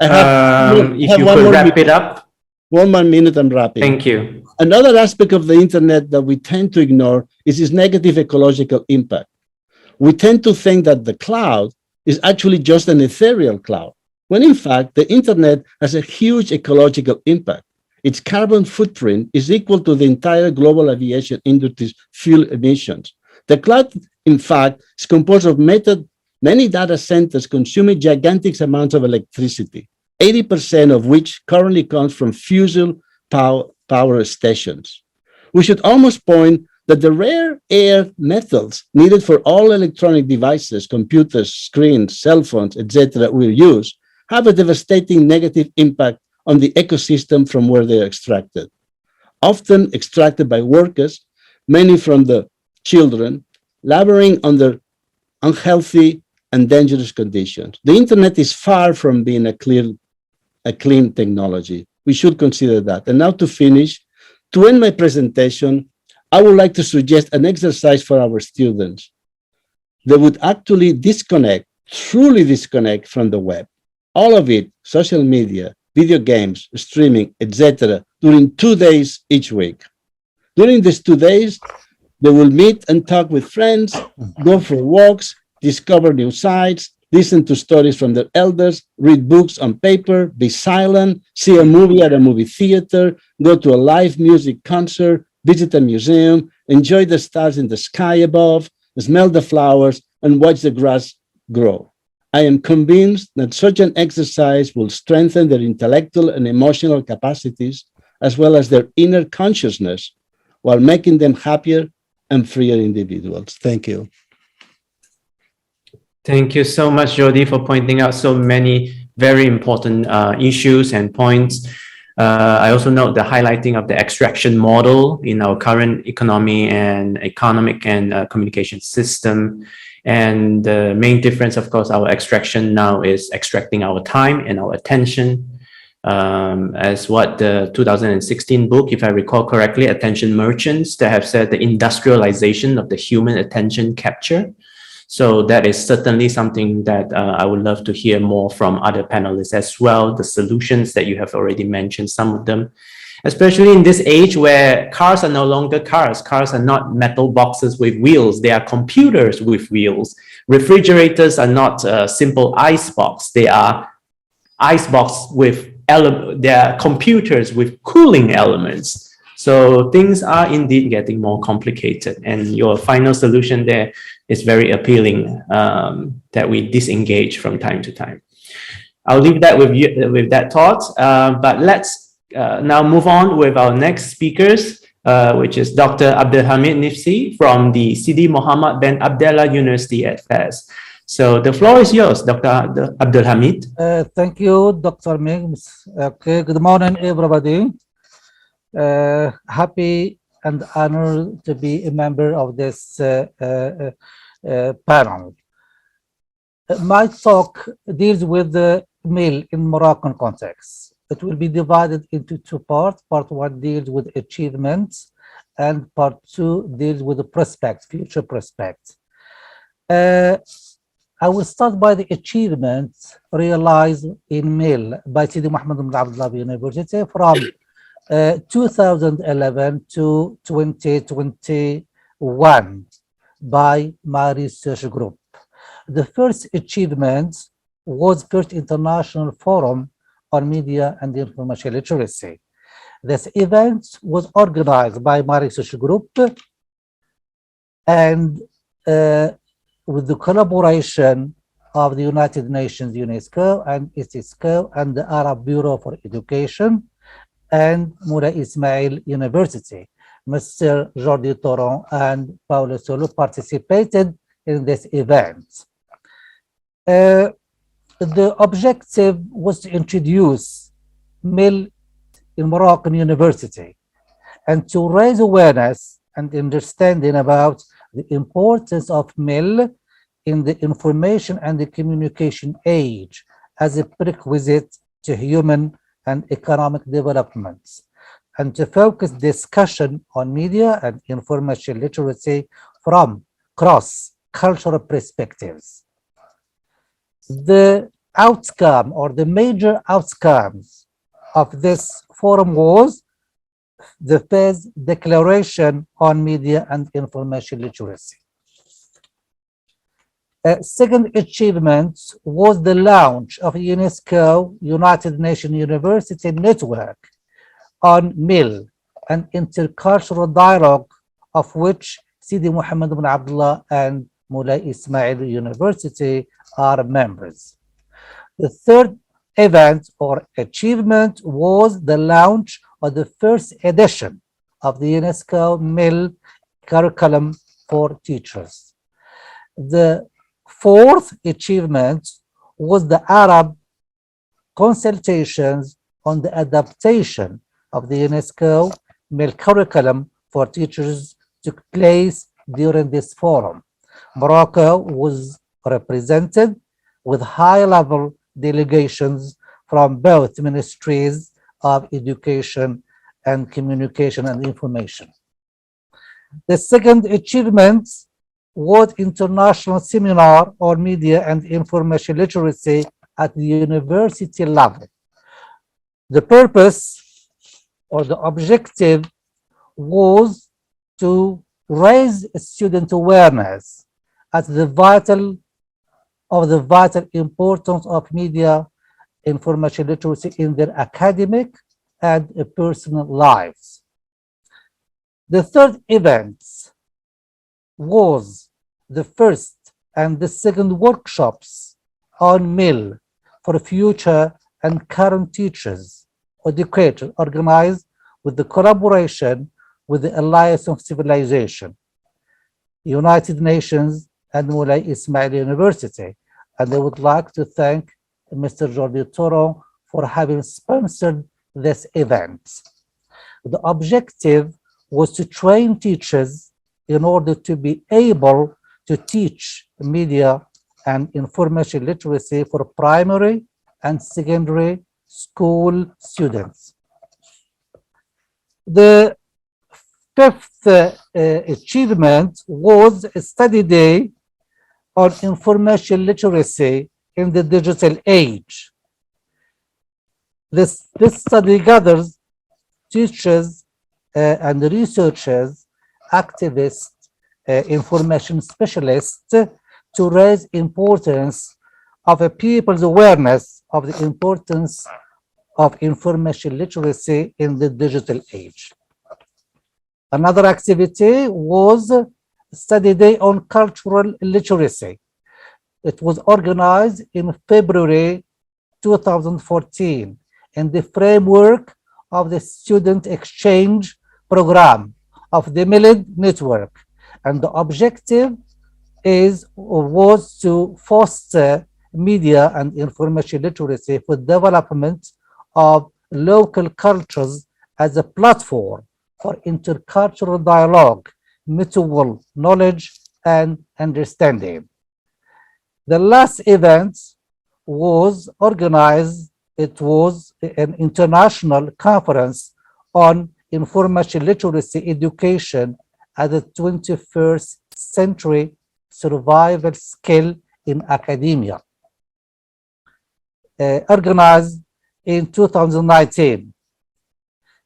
If you could wrap it up. 1 more minute, I'm wrapping. Thank you. Another aspect of the internet that we tend to ignore is its negative ecological impact. We tend to think that the cloud is actually just an ethereal cloud, when in fact, the internet has a huge ecological impact. Its carbon footprint is equal to the entire global aviation industry's fuel emissions. The cloud, in fact, is composed of many data centers consuming gigantic amounts of electricity, 80% of which currently comes from fossil power stations. We should almost point that the rare air metals needed for all electronic devices, computers, screens, cell phones, etc., we use, have a devastating negative impact on the ecosystem from where they are extracted. Often extracted by workers, many from the children, laboring under unhealthy and dangerous conditions. The internet is far from being a clean technology. We should consider that. And now to finish, to end my presentation, I would like to suggest an exercise for our students. They would actually truly disconnect from the web. All of it, social media, video games, streaming, etc., during 2 days each week. During these 2 days, they will meet and talk with friends, go for walks, discover new sites, listen to stories from their elders, read books on paper, be silent, see a movie at a movie theater, go to a live music concert, visit a museum, enjoy the stars in the sky above, smell the flowers, and watch the grass grow. I am convinced that such an exercise will strengthen their intellectual and emotional capacities, as well as their inner consciousness, while making them happier and freer individuals. Thank you. Thank you so much, Jody, for pointing out so many very important issues and points. I also note the highlighting of the extraction model in our current economy and economic and communication system. And the main difference, of course, our extraction now is extracting our time and our attention. As what the 2016 book, if I recall correctly, Attention Merchants, that have said the industrialization of the human attention capture. So that is certainly something that I would love to hear more from other panelists as well, the solutions that you have already mentioned, some of them, especially in this age where cars are no longer cars. Cars are not metal boxes with wheels. They are computers with wheels. Refrigerators are not a simple ice box. They are ice box with they are computers with cooling elements. So things are indeed getting more complicated. And your final solution there is very appealing, that we disengage from time to time. I'll leave that with you, with that thought. But let's now move on with our next speakers, which is Dr. Abdelhamid Nifsi from the Sidi Mohammed bin Abdallah University at Fez. So the floor is yours, Dr. Abdelhamid. Thank you, Dr. Migs. Okay, good morning, everybody. Happy and honored to be a member of this panel. My talk deals with the meal in Moroccan context. It will be divided into 2 parts. Part 1 deals with achievements, and part 2 deals with the prospects, future prospects. I will start by the achievements realized in meal by Sidi Mohammed bin Abdallah University from 2011 to 2021 by my research group. The first achievement was first International Forum on Media and Information Literacy. This event was organized by my research group and with the collaboration of the United Nations, UNESCO, and ISISCO, and the Arab Bureau for Education, and Moulay Ismail University. Mr. Jordi Toron and Paulo Solo participated in this event. The objective was to introduce MIL in Moroccan University and to raise awareness and understanding about the importance of MIL in the information and the communication age as a prerequisite to human and economic developments, and to focus discussion on media and information literacy from cross-cultural perspectives. The outcome or the major outcomes of this forum was the Fez Declaration on Media and Information Literacy. Second achievement was the launch of UNESCO United Nations University Network on MIL, an intercultural dialogue of which Sidi Muhammad bin Abdullah and Mulay Ismail University are members. The third event or achievement was the launch of the first edition of the UNESCO MIL curriculum for teachers. The fourth achievement was the Arab consultations on the adaptation of the UNESCO MIL curriculum for teachers took place during this forum. Morocco was represented with high-level delegations from both ministries of education and communication and information. The second achievement was international seminar on media and information literacy at the university level. The purpose or the objective was to raise student awareness at the vital importance of media information literacy in their academic and personal lives. The third event was the first and the second workshops on MIL for future and current teachers, educators, organized with the collaboration with the Alliance of Civilization, United Nations, and Mulay Ismail University. And I would like to thank Mr. Jordi Toro for having sponsored this event. The objective was to train teachers in order to be able to teach media and information literacy for primary and secondary school students. The fifth achievement was a study day on information literacy in the digital age. This study gathers teachers and researchers, activists, information specialists to raise importance of a people's awareness of the importance of information literacy in the digital age. Another activity was a study day on cultural literacy. It was organized in February 2014 in the framework of the student exchange program of the MILID network. And the objective was to foster media and information literacy for development of local cultures as a platform for intercultural dialogue, mutual knowledge, and understanding. The last event was organized, it was an international conference on information literacy education as a 21st century survival skill in academia, organized in 2019.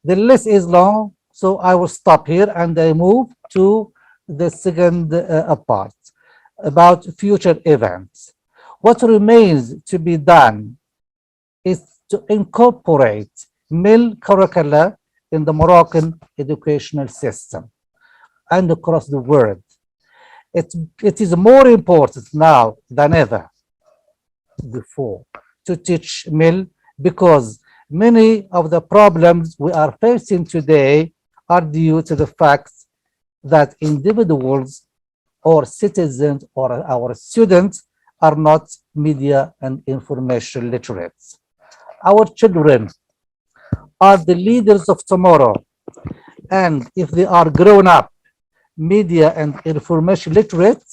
The list is long, so I will stop here and I move to the second part about future events. What remains to be done is to incorporate MIL curricula in the Moroccan educational system and across the world. It is more important now than ever before to teach MIL because many of the problems we are facing today are due to the fact that individuals or citizens or our students are not media and information literate. Our children are the leaders of tomorrow, and if they are grown up media and information literate,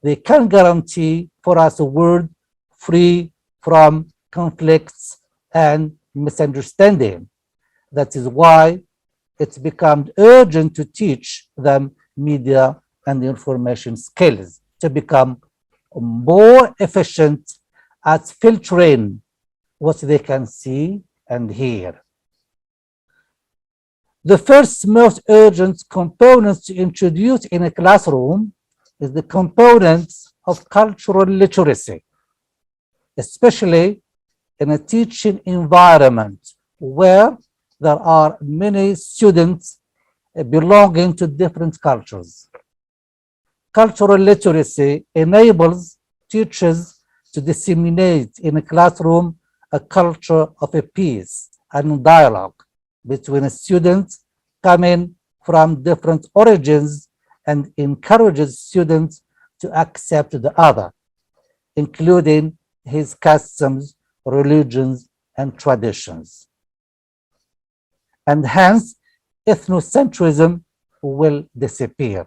they can guarantee for us a world free from conflicts and misunderstanding. That is why it's become urgent to teach them media and information skills to become more efficient at filtering what they can see and hear. The first most urgent components to introduce in a classroom is the components of cultural literacy, especially in a teaching environment where there are many students belonging to different cultures. Cultural literacy enables teachers to disseminate in a classroom a culture of a peace and dialogue between students coming from different origins and encourages students to accept the other, including his customs, religions, and traditions. And hence, ethnocentrism will disappear.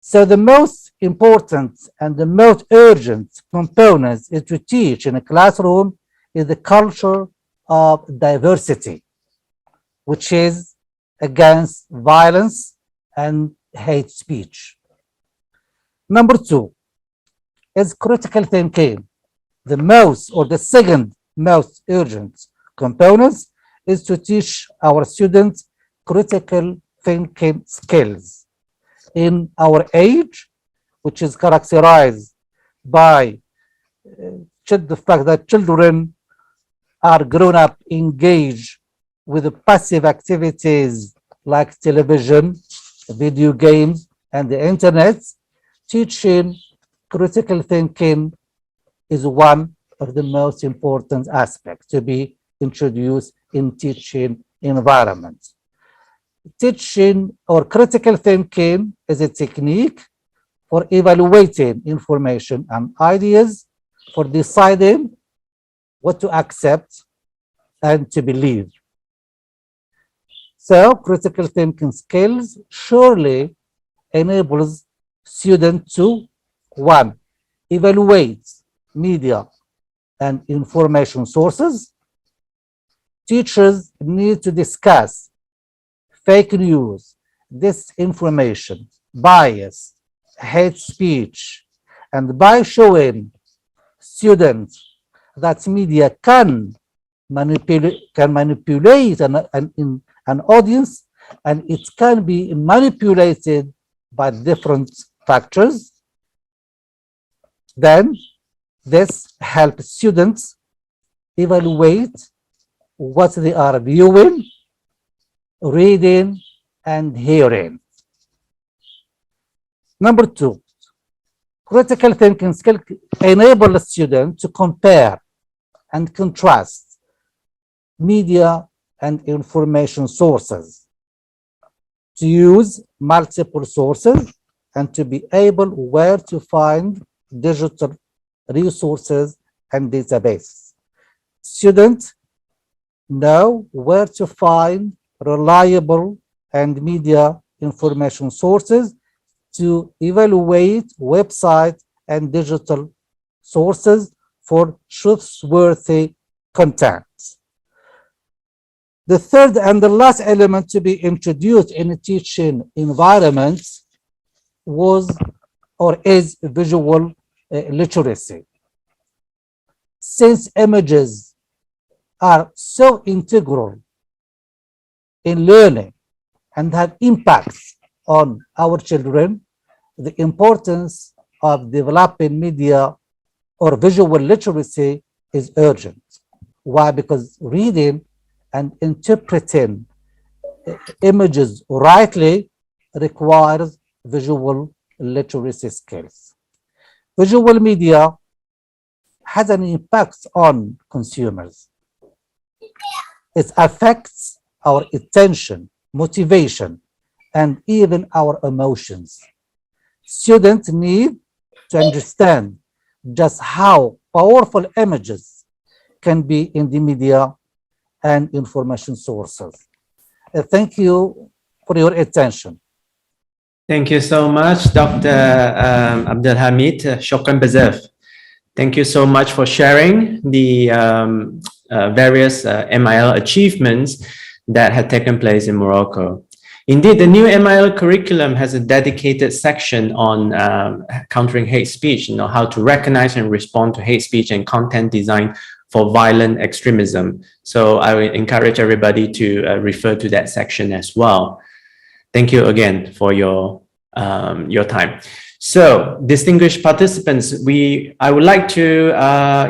So the most important and the most urgent components is to teach in a classroom is the culture of diversity, which is against violence and hate speech. Number two is critical thinking. The most or the second most urgent components is to teach our students critical thinking skills. In our age, which is characterized by the fact that children are grown up engaged with passive activities like television, video games, and the internet, teaching critical thinking is one of the most important aspects to be introduced in teaching environments. Teaching or critical thinking is a technique for evaluating information and ideas, for deciding what to accept and to believe. So critical thinking skills surely enables students to, one, evaluate media and information sources. Teachers need to discuss fake news, disinformation, bias, hate speech, and by showing students that media can manipulate an audience, and it can be manipulated by different factors, then this helps students evaluate what they are viewing, reading, and hearing. Number two, critical thinking skill enable the student to compare and contrast media and information sources, to use multiple sources, and to be able where to find digital resources and databases. Students know where to find reliable and media information sources, to evaluate websites and digital sources for trustworthy content. The third and the last element to be introduced in a teaching environment was or is visual literacy. Since images are so integral in learning and have impacts on our children, the importance of developing media or visual literacy is urgent. Why? Because reading and interpreting images rightly requires visual literacy skills. Visual media has an impact on consumers. It affects our attention, motivation, and even our emotions. Students need to understand just how powerful images can be in the media and information sources. Thank you for your attention. Thank you so much, Dr. Abdelhamid. Shukran Bazaf. Thank you so much for sharing the various MIL achievements that had taken place in Morocco. Indeed, the new MIL curriculum has a dedicated section on countering hate speech, how to recognize and respond to hate speech and content design for violent extremism. So I would encourage everybody to refer to that section as well. Thank you again for your time. So, distinguished participants, I would like to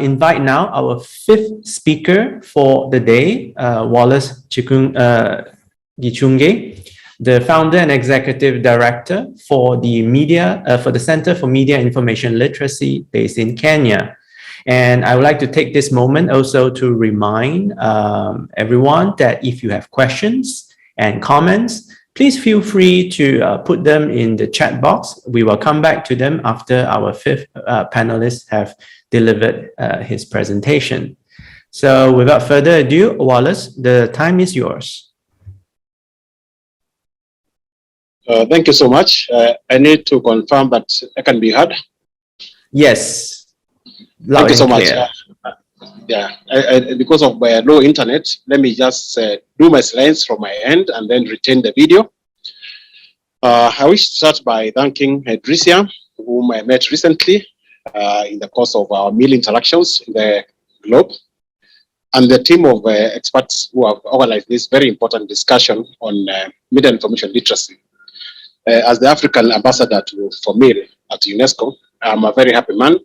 invite now our fifth speaker for the day, Wallace Gichunge, the founder and executive director for the Center for Media Information Literacy based in Kenya. And I would like to take this moment also to remind everyone that if you have questions and comments, please feel free to put them in the chat box. We will come back to them after our fifth panelist have delivered his presentation. So without further ado, Wallace, the time is yours. Thank you so much. I need to confirm that I can be heard. Yes. Thank you so much. Because of my low internet, let me just do my slides from my end and then retain the video. I wish to start by thanking Dricia, whom I met recently in the course of our meal interactions in the Globe, and the team of experts who have organized this very important discussion on media information literacy. As the African ambassador for meal at UNESCO, I'm a very happy man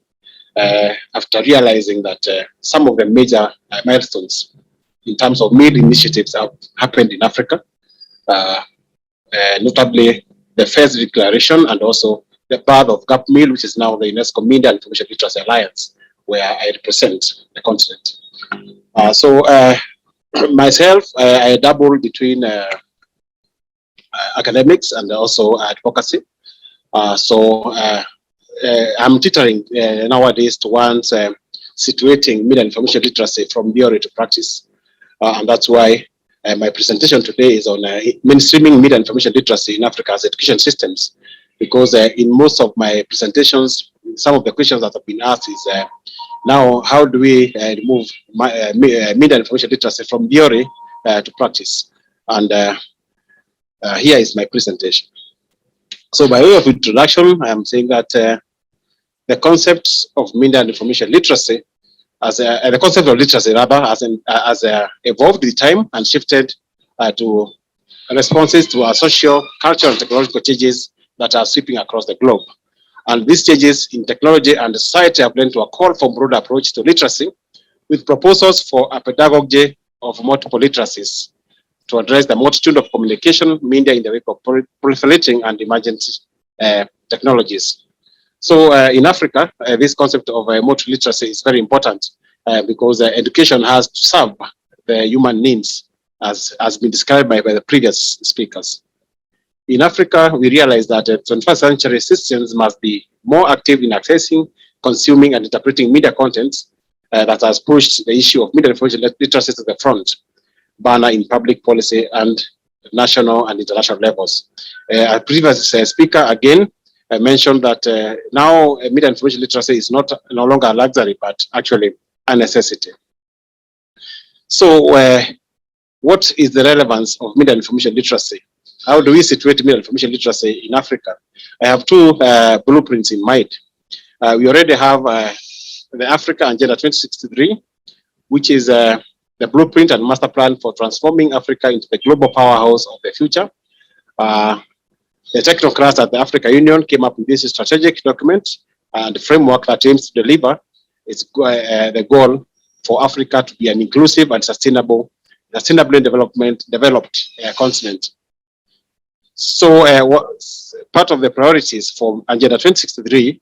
after realizing that some of the major milestones in terms of meal initiatives have happened in Africa, notably the first declaration and also the birth of GAP Meal, which is now the UNESCO Media Information Literacy Alliance, where I represent the continent. Myself, I dabble between academics and also advocacy. I'm teetering nowadays towards situating media information literacy from theory to practice. And that's why my presentation today is on mainstreaming media information literacy in Africa's education systems. Because in most of my presentations, some of the questions that have been asked is, now how do we remove media information literacy from theory to practice? And here is my presentation. So by way of introduction, I am saying that the concept of media and information literacy, the concept of literacy rather, has evolved with time and shifted to responses to our social, cultural, and technological changes that are sweeping across the globe. And these changes in technology and society have led to a call for broader approach to literacy, with proposals for a pedagogy of multiple literacies to address the multitude of communication media in the wake of proliferating and emergent technologies. So in Africa, this concept of multiliteracy is very important because education has to serve the human needs, as has been described by the previous speakers. In Africa, we realize that 21st century citizens must be more active in accessing, consuming, and interpreting media content that has pushed the issue of media information literacy to the front burner in public policy and national and international levels. A previous speaker again mentioned that now media information literacy is no longer a luxury, but actually a necessity. So what is the relevance of media information literacy? How do we situate media information literacy in Africa? I have two blueprints in mind. We already have the Africa Agenda 2063, which is the blueprint and master plan for transforming Africa into the global powerhouse of the future. The technocrats at the Africa Union came up with this strategic document and framework that aims to deliver the goal for Africa to be an inclusive and sustainably developed continent. So part of the priorities for Agenda 2063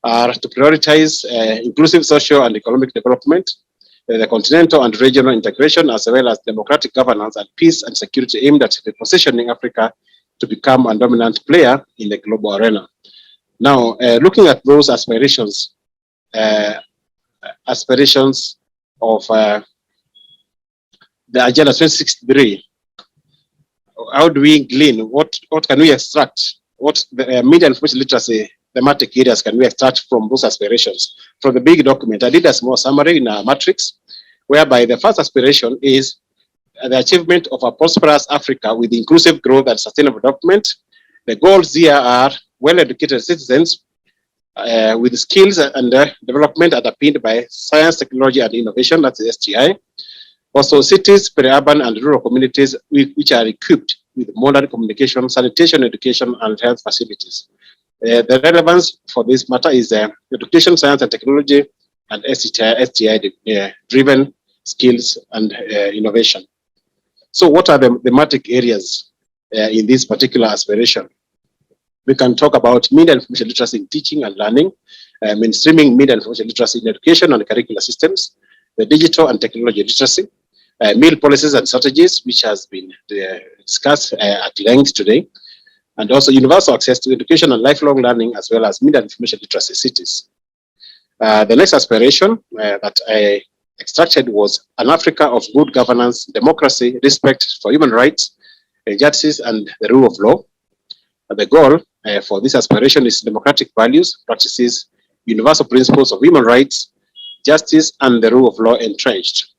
are to prioritize inclusive social and economic development, the continental and regional integration, as well as democratic governance and peace and security, aimed at repositioning Africa to become a dominant player in the global arena. Now, looking at those aspirations of the Agenda 2063, how do we glean? What can we extract? What the media information literacy thematic areas can we extract from those aspirations? From the big document, I did a small summary in a matrix, whereby the first aspiration is the achievement of a prosperous Africa with inclusive growth and sustainable development. The goals here are well-educated citizens with skills and development underpinned by science, technology, and innovation, that's the STI. Also, cities, peri-urban, and rural communities which are equipped with modern communication, sanitation, education, and health facilities. The relevance for this matter is education, science and technology, and STI-driven skills and innovation. So what are the thematic areas in this particular aspiration? We can talk about media and information literacy in teaching and learning, mainstreaming media and information literacy in education and curricular systems, the digital and technology literacy, meal policies and strategies, which has been discussed at length today, and also universal access to education and lifelong learning, as well as media and information literacy cities. The next aspiration that I extracted was an Africa of good governance, democracy, respect for human rights, justice, and the rule of law. The goal for this aspiration is democratic values, practices, universal principles of human rights, justice, and the rule of law entrenched.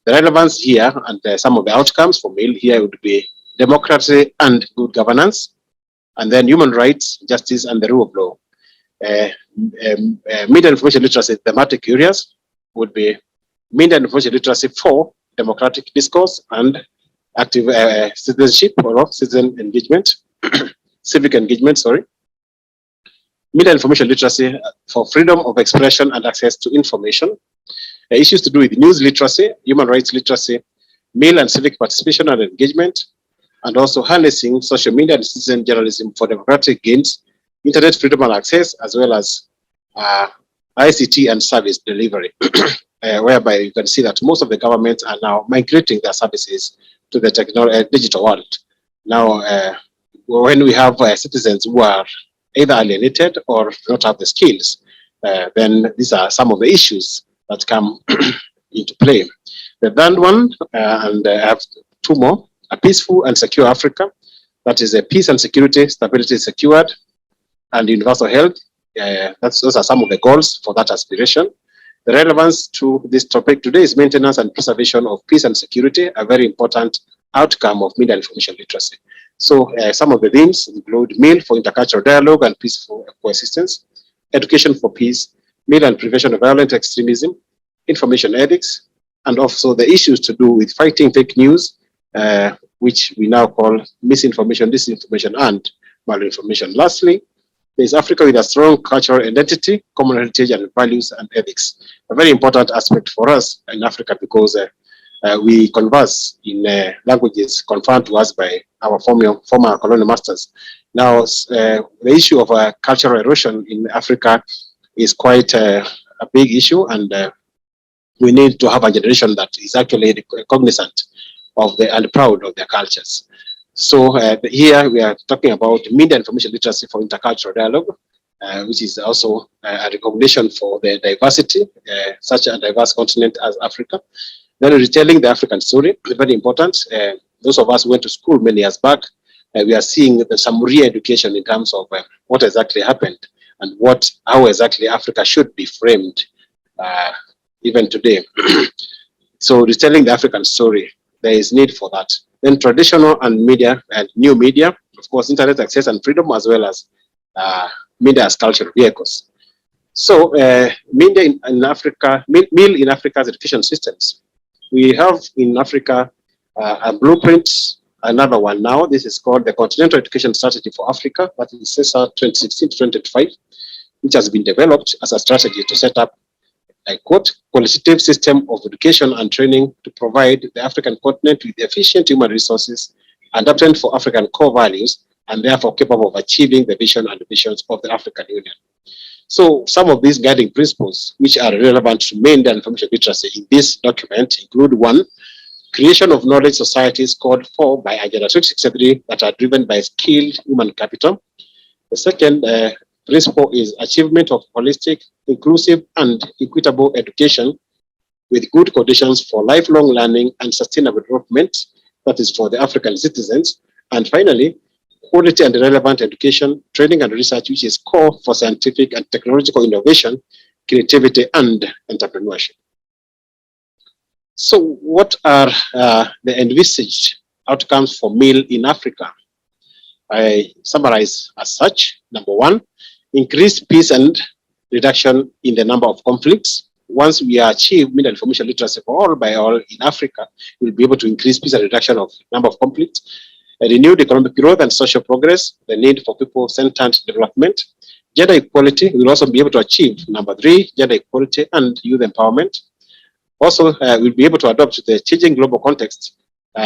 The relevance here and some of the outcomes for MIL here would be democracy and good governance, and then human rights, justice, and the rule of law. Media and information literacy thematic areas would be media and information literacy for democratic discourse and active citizenship or citizen engagement, civic engagement, sorry. Media and information literacy for freedom of expression and access to information. Issues to do with news literacy, human rights literacy, media and civic participation and engagement, and also harnessing social media and citizen journalism for democratic gains, internet freedom and access, as well as ICT and service delivery, whereby you can see that most of the governments are now migrating their services to the digital world. Now, when we have citizens who are either alienated or do not have the skills, then these are some of the issues that come into play. The third one, and I have two more, a peaceful and secure Africa. That is a peace and security, stability secured, and universal health. Those are some of the goals for that aspiration. The relevance to this topic today is maintenance and preservation of peace and security, a very important outcome of media and information literacy. So some of the themes include meal for intercultural dialogue and peaceful coexistence, education for peace, media and prevention of violent extremism, information ethics, and also the issues to do with fighting fake news, which we now call misinformation, disinformation, and malinformation. Lastly, there's Africa with a strong cultural identity, common heritage, and values and ethics. A very important aspect for us in Africa because we converse in languages confirmed to us by our former colonial masters. Now, the issue of cultural erosion in Africa is quite a big issue, and we need to have a generation that is actually cognizant of and proud of their cultures. So here we are talking about media information literacy for intercultural dialogue, which is also a recognition for the diversity, such a diverse continent as Africa. Then retelling the African story, very important. Those of us who went to school many years back, we are seeing some re-education in terms of what exactly happened and how exactly Africa should be framed even today. So retelling the African story, there is need for that. Then traditional and media and new media, of course, internet access and freedom, as well as media as cultural vehicles. So media in Africa, meal in Africa's education systems. We have in Africa a blueprint, another one now. This is called the Continental Education Strategy for Africa, that is CESA 2016 to 2025, which has been developed as a strategy to set up, I quote, qualitative system of education and training to provide the African continent with efficient human resources adapted for African core values and therefore capable of achieving the vision and visions of the African Union. So some of these guiding principles which are relevant to media and information literacy in this document include: one, creation of knowledge societies called for by Agenda 2063 that are driven by skilled human capital. The second principle is achievement of holistic, inclusive, and equitable education with good conditions for lifelong learning and sustainable development, that is for the African citizens. And finally, quality and relevant education, training and research, which is core for scientific and technological innovation, creativity, and entrepreneurship. So what are the envisaged outcomes for meal in Africa? I summarize as such: number one, increased peace and reduction in the number of conflicts. Once we achieve media information literacy for all by all in Africa, we'll be able to increase peace and reduction of number of conflicts. renewed economic growth and social progress, the need for people-centered development. Gender equality, we will also be able to achieve, number 3, gender equality and youth empowerment. Also, we'll be able to adopt the changing global context,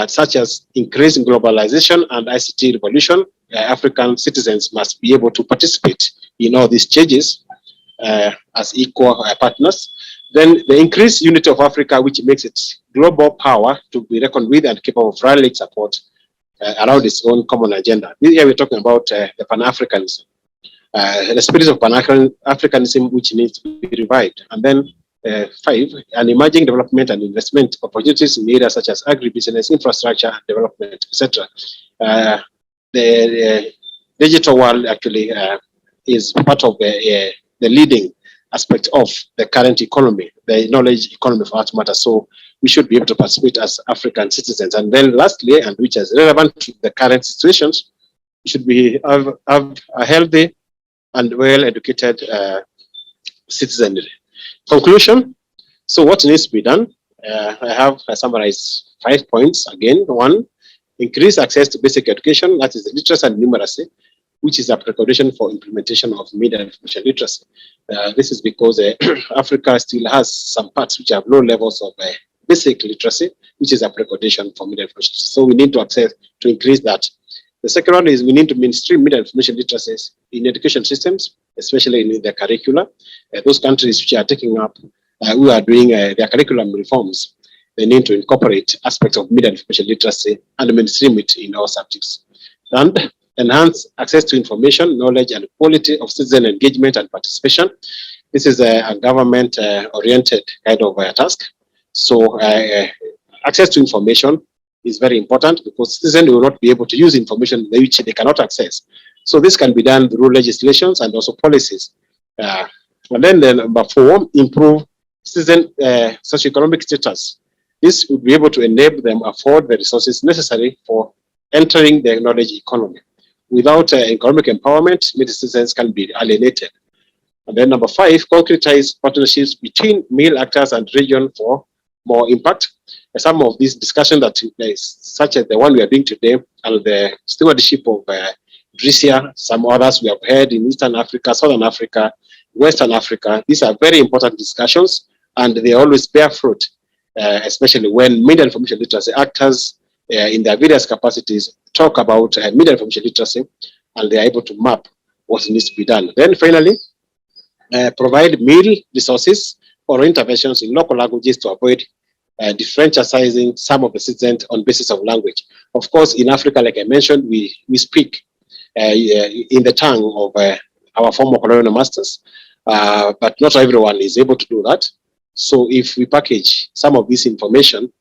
such as increasing globalization and ICT revolution. African citizens must be able to participate in all these changes as equal partners. Then the increased unity of Africa, which makes it global power to be reckoned with and capable of rallying support around its own common agenda. Here we're talking about the Pan-Africanism, the spirit of Pan-Africanism, which needs to be revived. And then 5, an emerging development and investment opportunities in areas such as agribusiness, infrastructure, development, etc. The digital world actually is part of the leading aspect of the current economy, the knowledge economy for that matter. So we should be able to participate as African citizens. And then lastly, and which is relevant to the current situations, we should be have a healthy and well-educated citizenry. Conclusion. So what needs to be done? I summarized 5 points again. 1, increase access to basic education, that is literacy and numeracy, which is a precondition for implementation of media and information literacy. This is because Africa still has some parts which have low levels of basic literacy, which is a precondition for media information. So we need to increase that. The second one is we need to mainstream media information literacy in education systems, especially in the curricula. Those countries which are taking up, who are doing their curriculum reforms, they need to incorporate aspects of media information literacy and mainstream it in all subjects. And enhance access to information, knowledge, and quality of citizen engagement and participation. This is a government-oriented kind of task. So access to information is very important because citizens will not be able to use information which they cannot access. So this can be done through legislations and also policies. And then number 4, improve citizen socioeconomic status. This would be able to enable them afford the resources necessary for entering the knowledge economy. Without economic empowerment, many citizens can be alienated. And then number 5, concretize partnerships between male actors and region for more impact. Some of these discussions that took place, such as the one we are doing today, and the stewardship of Drisia, some others we have heard in Eastern Africa, Southern Africa, Western Africa. These are very important discussions, and they always bear fruit, especially when media information literacy actors in their various capacities talk about media information literacy, and they are able to map what needs to be done. Then finally, provide meal resources or interventions in local languages to avoid differentializing some of the citizens on basis of language. Of course, in Africa, like I mentioned, we speak in the tongue of our former colonial masters, but not everyone is able to do that. So if we package some of this information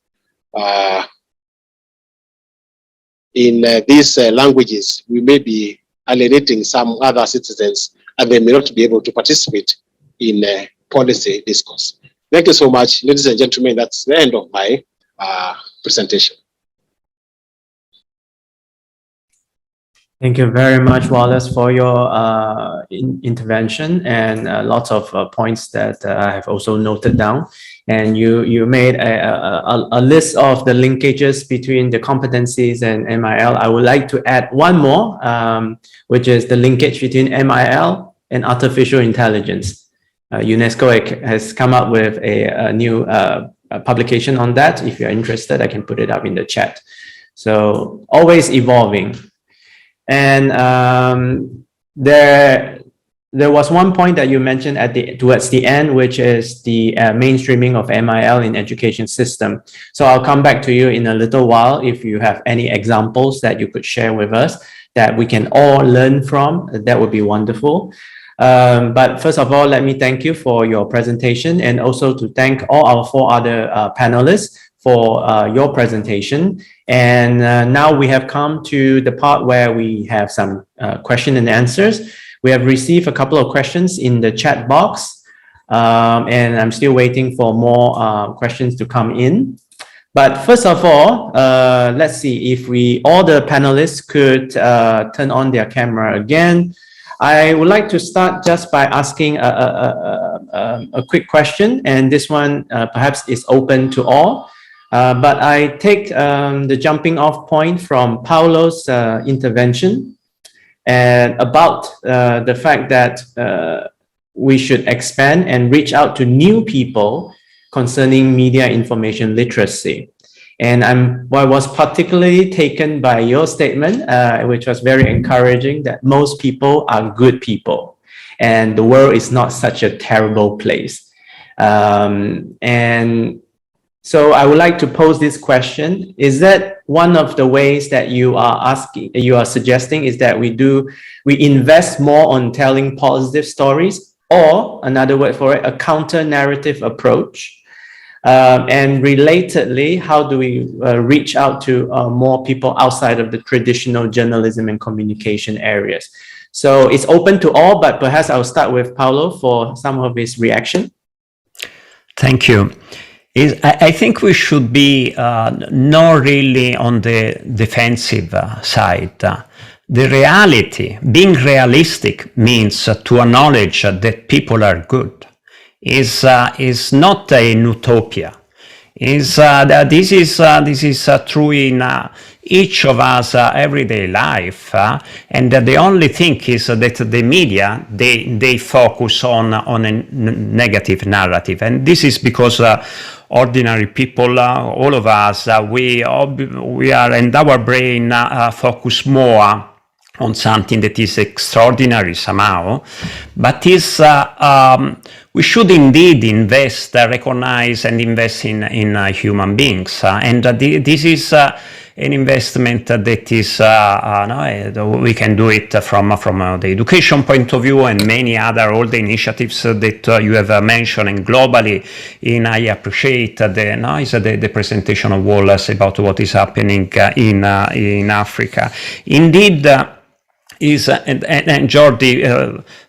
in these languages, we may be alienating some other citizens, and they may not be able to participate in policy discourse. Thank you so much, ladies and gentlemen. That's the end of my presentation. Thank you very much, Wallace, for your intervention, and lots of points that I have also noted down. And you made a list of the linkages between the competencies and MIL. I would like to add one more, which is the linkage between MIL and artificial intelligence. UNESCO has come up with a new publication on that. If you're interested, I can put it up in the chat. So always evolving. And there was one point that you mentioned towards the end, which is the mainstreaming of MIL in education system. So I'll come back to you in a little while if you have any examples that you could share with us that we can all learn from. That would be wonderful. But first of all, let me thank you for your presentation, and also to thank all our 4 other panelists for your presentation. And now we have come to the part where we have some question and answers. We have received a couple of questions in the chat box, and I'm still waiting for more questions to come in. But first of all, let's see if all the panelists could turn on their camera again. I would like to start just by asking a quick question, and this one perhaps is open to all. But I take the jumping off point from Paulo's intervention and about the fact that we should expand and reach out to new people concerning media information literacy. And I was particularly taken by your statement, which was very encouraging, that most people are good people and the world is not such a terrible place. And so I would like to pose this question. Is that one of the ways that you are suggesting is that we invest more on telling positive stories, or another word for it, a counter narrative approach? And relatedly, how do we reach out to more people outside of the traditional journalism and communication areas? So it's open to all, but perhaps I'll start with Paulo for some of his reaction. Thank you. I think we should be not really on the defensive side. The reality, being realistic, means to acknowledge that people are good. Is not an utopia. This is true in each of us everyday life, and the only thing is that the media they focus on a negative narrative, and this is because ordinary people, all of us, we are, and our brain focus more on something that is extraordinary somehow, but we should indeed invest, recognize and invest in human beings. And this is an investment that is, we can do it from the education point of view, and many other, all the initiatives that you have mentioned, and globally. I appreciate the presentation of Wallace about what is happening in Africa. Indeed, and Jordi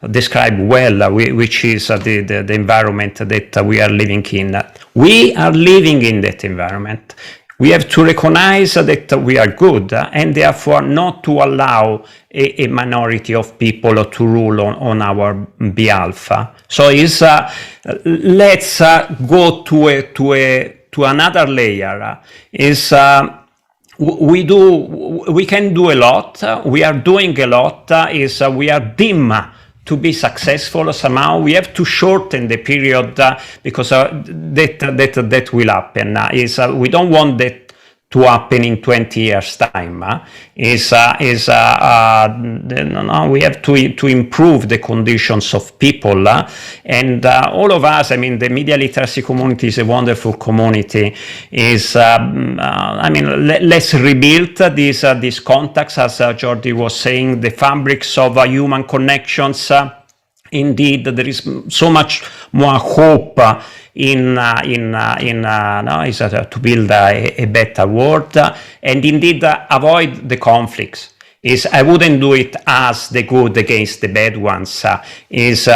described well, which is the environment that we are living in. We are living in that environment. We have to recognize that we are good, and therefore not to allow a minority of people to rule on our behalf. So let's go to another layer. We can do a lot. We are doing a lot. We are dim to be successful somehow. We have to shorten the period because that will happen. We don't want that to happen in 20 years' time. We have to improve the conditions of people, and all of us. I mean, the media literacy community is a wonderful community. Let's rebuild these contacts, as Jordi was saying, the fabrics of human connections. Indeed, there is so much more hope to build a better world, and indeed avoid the conflicts. I wouldn't do it as the good against the bad ones. This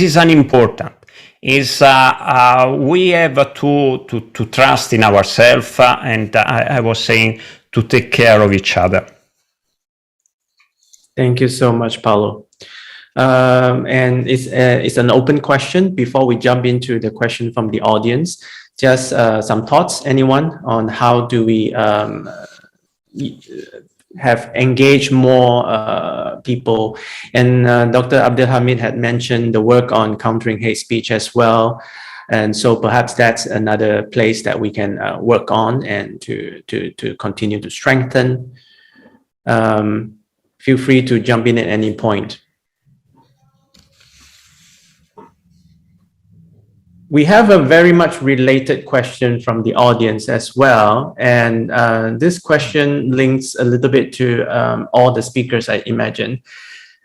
is unimportant. We have to trust in ourselves, and I was saying to take care of each other. Thank you so much, Paulo. And it's an open question. Before we jump into the question from the audience, just some thoughts, anyone, on how do we have engaged more people? And Dr. Abdelhamid had mentioned the work on countering hate speech as well. And so perhaps that's another place that we can work on and to continue to strengthen. Feel free to jump in at any point. We have a very much related question from the audience as well. And this question links a little bit to all the speakers, I imagine.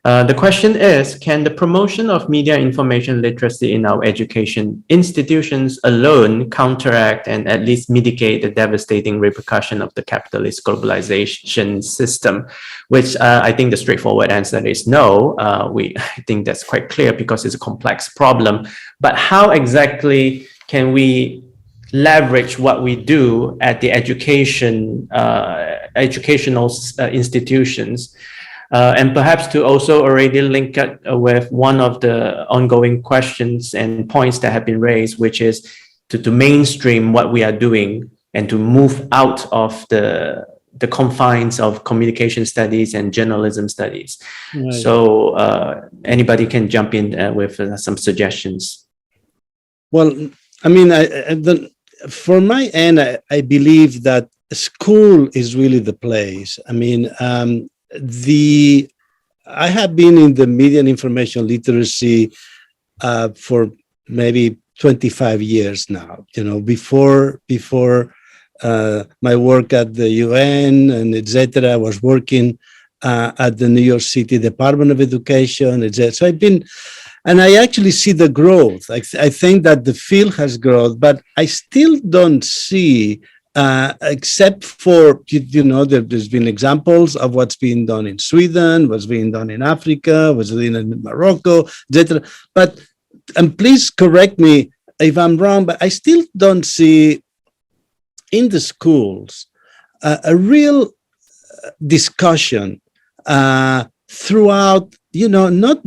The question is, can the promotion of media information literacy in our education institutions alone counteract and at least mitigate the devastating repercussion of the capitalist globalization system? Which I think the straightforward answer is no. I think that's quite clear because it's a complex problem. But how exactly can we leverage what we do at the educational institutions? And perhaps to also already link it with one of the ongoing questions and points that have been raised, which is, to mainstream what we are doing and to move out of the confines of communication studies and journalism studies. Right. So anybody can jump in with some suggestions. Well, I mean, for my end, I believe that school is really the place. I mean, I have been in the media and information literacy for maybe 25 years now. You know, before my work at the UN and etc., I was working at the New York City Department of Education, etc. So I've been, and I actually see the growth. I think that the field has grown, but I still don't see, except for, you know, there's been examples of what's being done in Sweden, what's being done in Africa, what's being done in Morocco, etc. But, and please correct me if I'm wrong, but I still don't see in the schools a real discussion throughout, you know, not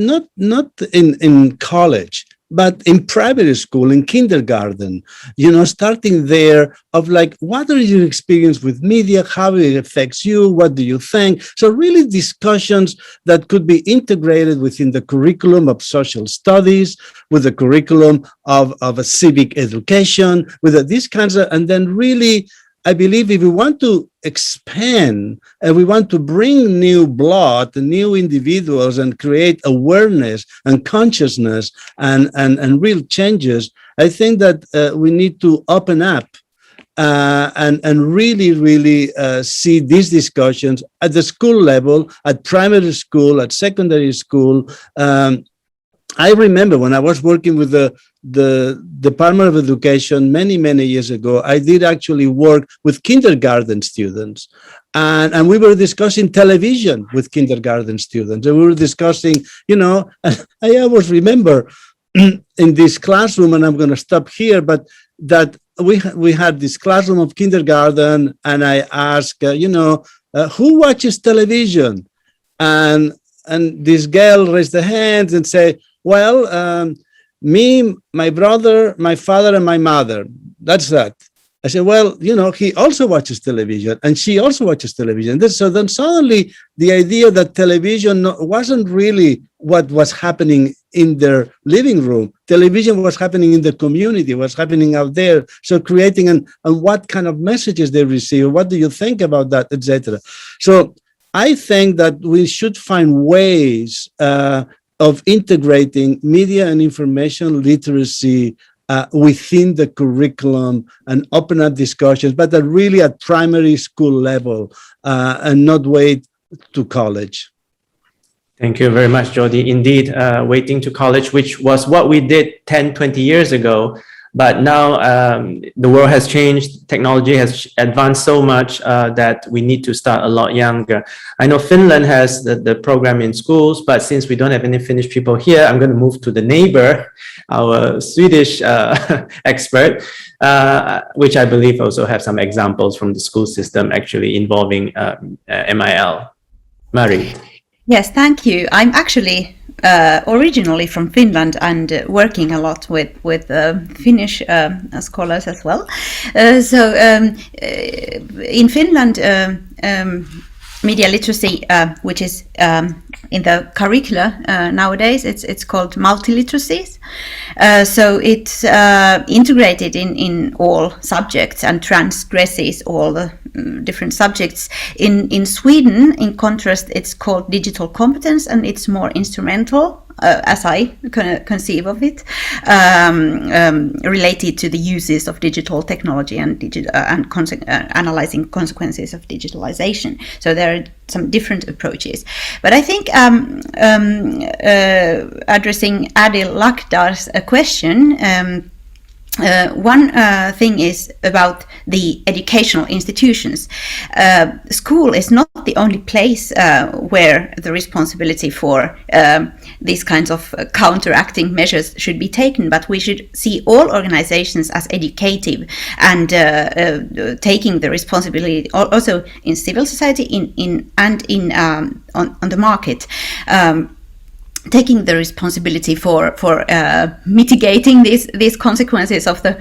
in college, but in primary school, in kindergarten, you know, starting there of like, what are your experience with media? How it affects you? What do you think? So really discussions that could be integrated within the curriculum of social studies, with the curriculum of a civic education, with these kinds of, and then really, I believe if we want to expand and we want to bring new blood, new individuals, and create awareness and consciousness and real changes, I think that we need to open up and really see these discussions at the school level, at primary school, at secondary school. I remember when I was working with the Department of Education many years ago, I did actually work with kindergarten students, and we were discussing television with kindergarten students, and we were discussing, you know, I always remember in this classroom, and I'm going to stop here, but that we had this classroom of kindergarten, and I asked, you know, who watches television? And this girl raised her hands and said, well, me, my brother, my father, and my mother. That's that. I said, well, you know, he also watches television, and she also watches television. So then suddenly the idea that television wasn't really what was happening in their living room. Television was happening in the community, was happening out there. So creating and what kind of messages they receive, what do you think about that, etc. So I think that we should find ways of integrating media and information literacy within the curriculum and open up discussions, but that really at primary school level and not wait to college. Thank you very much, Jody. Indeed, waiting to college, which was what we did 10, 20 years ago. But now the world has changed, technology has advanced so much that we need to start a lot younger. I know Finland has the program in schools, but since we don't have any Finnish people here, I'm going to move to the neighbor, our Swedish expert, which I believe also have some examples from the school system actually involving MIL. Mari. Yes, thank you. I'm actually originally from Finland and working a lot with Finnish scholars as well. So in Finland, media literacy, which is in the curricula nowadays, it's called multiliteracies. So it's integrated in all subjects and transgresses all the different subjects. In Sweden, in contrast, it's called digital competence, and it's more instrumental, as I conceive of it, related to the uses of digital technology and analyzing consequences of digitalization. So there are some different approaches. But I think addressing Adil Lakdar's question, one thing is about the educational institutions. School is not the only place where the responsibility for these kinds of counteracting measures should be taken, but we should see all organizations as educative and taking the responsibility also in civil society on the market. Taking the responsibility for mitigating these consequences of the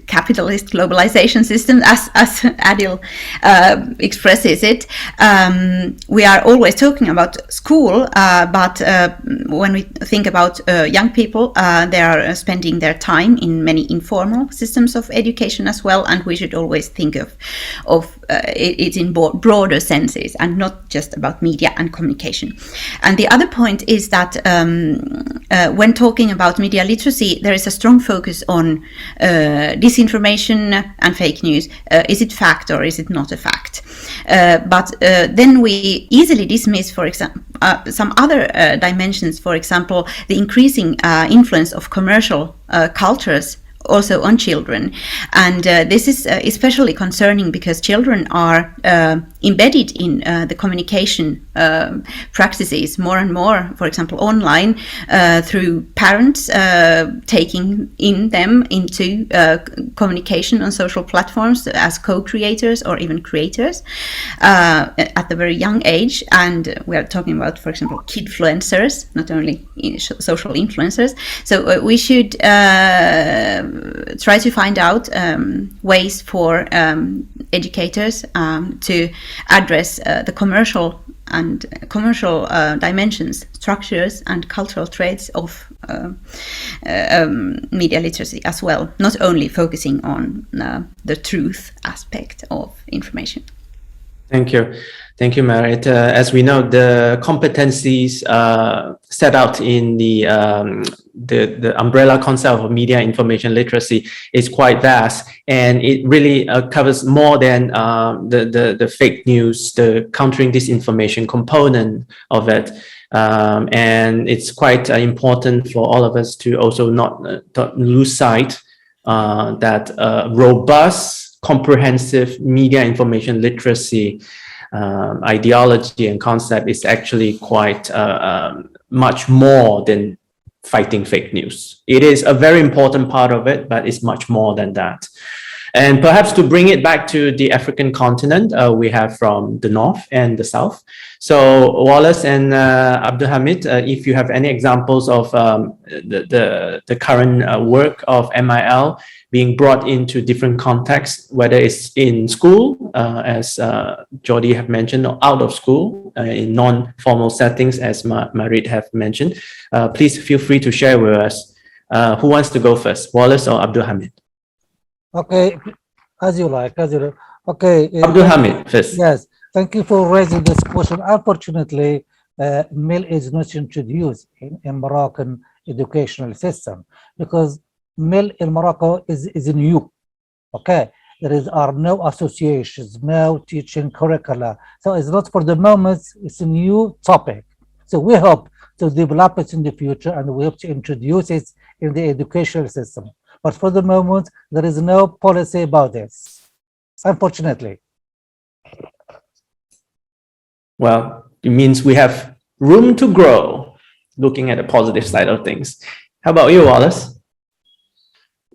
capitalist globalization system, as Adil expresses it. We are always talking about school, but when we think about young people, they are spending their time in many informal systems of education as well, and we should always think of it in broader senses and not just about media and communication. And the other point is that when talking about media literacy, there is a strong focus on disinformation and fake news. Is it fact or is it not a fact? But then we easily dismiss, for example, some other dimensions, for example, the increasing influence of commercial cultures also on children. And this is especially concerning because children are embedded in the communication practices more and more, for example, online, through parents taking them into communication on social platforms as co-creators or even creators at a very young age. And we are talking about, for example, kidfluencers, not only social influencers. So we should try to find out ways for educators to address the commercial dimensions, structures, and cultural traits of media literacy as well, not only focusing on the truth aspect of information. Thank you. Thank you, Merit. As we know, the competencies set out in the umbrella concept of media information literacy is quite vast, and it really covers more than the fake news, the countering disinformation component of it. And it's quite important for all of us to also not lose sight that robust, comprehensive media information literacy ideology and concept is actually quite much more than fighting fake news. It is a very important part of it, but it's much more than that. And perhaps to bring it back to the African continent, we have from the north and the south. So Wallace and Abdul Hamid, if you have any examples of the current work of MIL being brought into different contexts, whether it's in school, as Jordi have mentioned, or out of school, in non-formal settings, as Marit have mentioned, please feel free to share with us. Who wants to go first, Wallace or Abdul Hamid? Okay, as you like, Okay. Abdul Hamid first. Yes, thank you for raising this question. Unfortunately, MIL is not introduced in Moroccan educational system because MIL in Morocco is new. Okay, are no associations, no teaching curricula. So it's not for the moment, it's a new topic. So we hope to develop it in the future and we hope to introduce it in the educational system. But for the moment, there is no policy about this, unfortunately. Well, it means we have room to grow, looking at the positive side of things. How about you, Wallace?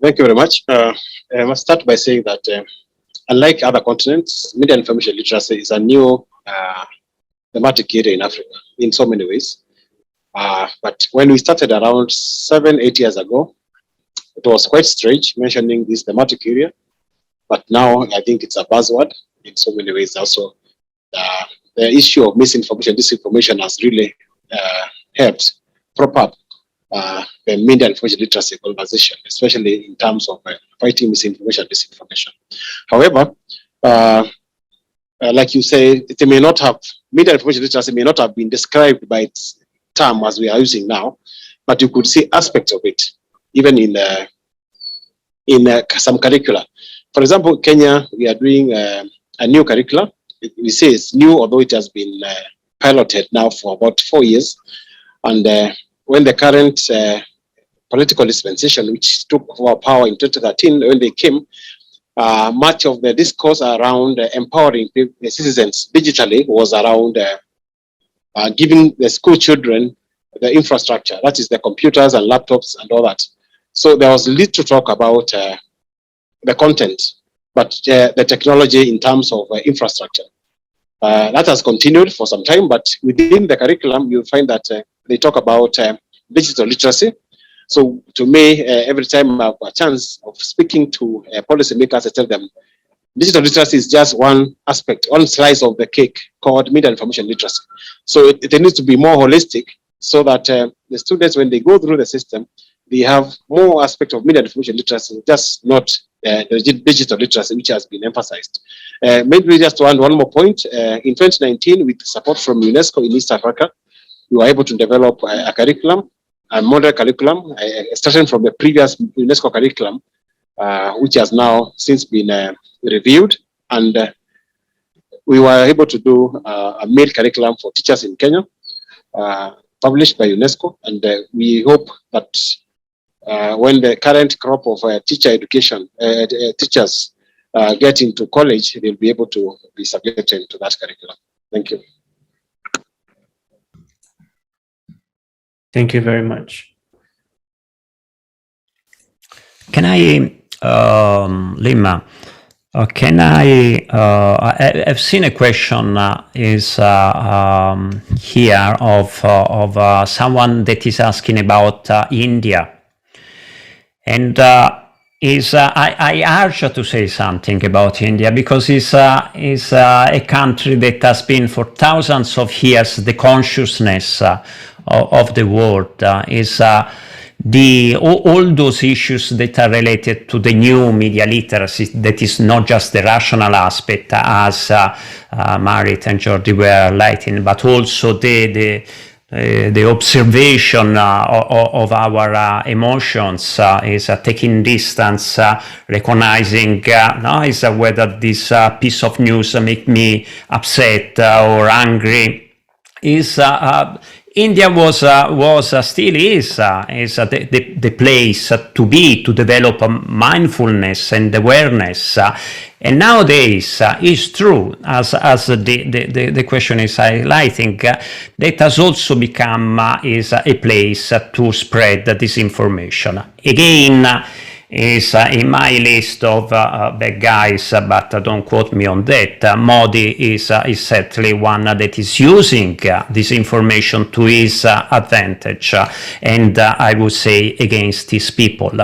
Thank you very much. I must start by saying that unlike other continents, media information literacy is a new thematic area in Africa in so many ways. But when we started around 7-8 years ago, it was quite strange mentioning this thematic area. But now I think it's a buzzword in so many ways also. The issue of misinformation, disinformation has really helped prop up the media information literacy conversation, especially in terms of fighting misinformation, disinformation. However, like you say, it may not have, media information literacy may not have been described by its term as we are using now, but you could see aspects of it, even in some curricula. For example, Kenya, we are doing a new curricula. We say it's new, although it has been piloted now for about 4 years. And when the current political dispensation, which took over power in 2013, when they came, much of the discourse around empowering the citizens digitally was around giving the school children the infrastructure, that is the computers and laptops and all that. So there was little talk about the content, but the technology in terms of infrastructure. That has continued for some time, but within the curriculum, you'll find that they talk about digital literacy. So to me, every time I have a chance of speaking to policymakers, I tell them digital literacy is just one aspect, one slice of the cake called media information literacy. So it needs to be more holistic so that the students, when they go through the system, they have more aspect of media information literacy, just not the digital literacy, which has been emphasized. Maybe just one more point. In 2019, with support from UNESCO in East Africa, we were able to develop a curriculum, a model curriculum, starting from the previous UNESCO curriculum, which has now since been reviewed, and we were able to do a male curriculum for teachers in Kenya, published by UNESCO, and we hope that when the current crop of teacher education teachers get into college, they'll be able to be subjected to that curriculum. Thank you. Thank you very much. Can I, Lima? Can I've seen a question here of someone that is asking about India, and I urge to say something about India because it's a country that has been for thousands of years the consciousness of the world. All those issues that are related to the new media literacy, that is not just the rational aspect as Marit and Jordi were highlighting, but also the observation of our emotions, is taking distance, recognizing is whether this piece of news make me upset or angry. India was still is the place to be, to develop mindfulness and awareness. And nowadays, it's true, as the question is highlighting, that has also become is a place to spread disinformation. Again, is in my list of bad guys, but don't quote me on that. Modi is certainly one that is using this information to his advantage, and I would say against his people.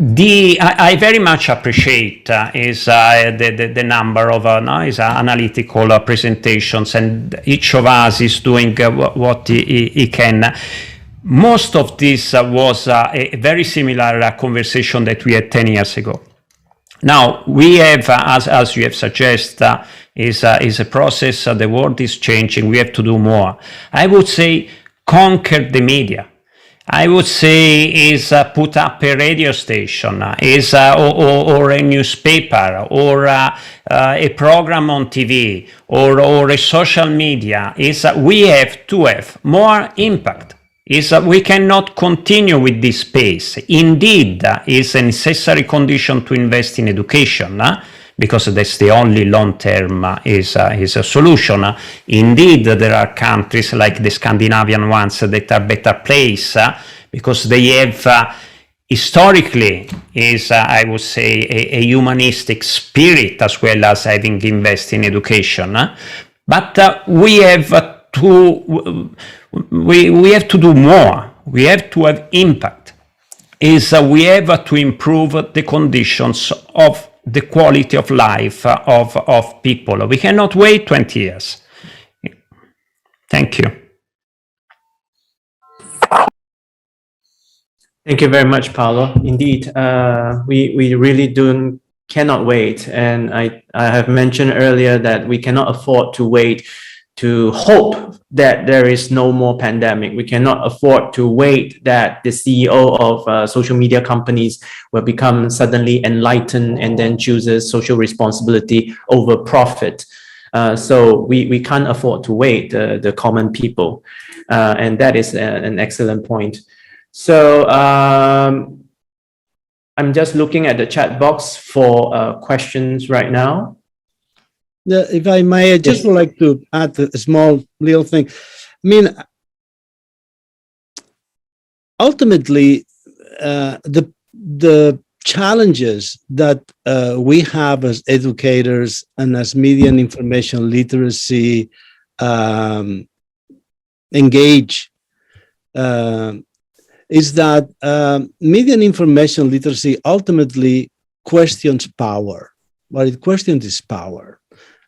I very much appreciate the number of analytical presentations, and each of us is doing what he can. Most of this was a very similar conversation that we had 10 years ago. Now, we have, as you have suggested, is a process, the world is changing, we have to do more. I would say conquer the media. I would say is put up a radio station, or a newspaper, or a program on TV, or a social media. We have to have more impact. We cannot continue with this pace. Indeed, it's a necessary condition to invest in education, because that's the only long-term is a solution. Indeed, there are countries like the Scandinavian ones that are better placed because they have historically I would say, a humanistic spirit as well as having invested in education. But we have to do more. We have to have impact. We have to improve the conditions of the quality of life of people. We cannot wait 20 years. Thank you. Thank you very much, Paolo. Indeed, we really cannot wait. And I have mentioned earlier that we cannot afford to wait to hope that there is no more pandemic. We cannot afford to wait that the CEO of social media companies will become suddenly enlightened and then chooses social responsibility over profit. So we can't afford to wait, the common people. And that is an excellent point. So I'm just looking at the chat box for questions right now. Yeah, if I may, I just would like to add a small little thing. I mean, ultimately, the challenges that we have as educators and as media and information literacy engage is that media and information literacy ultimately questions power. What it questions is power.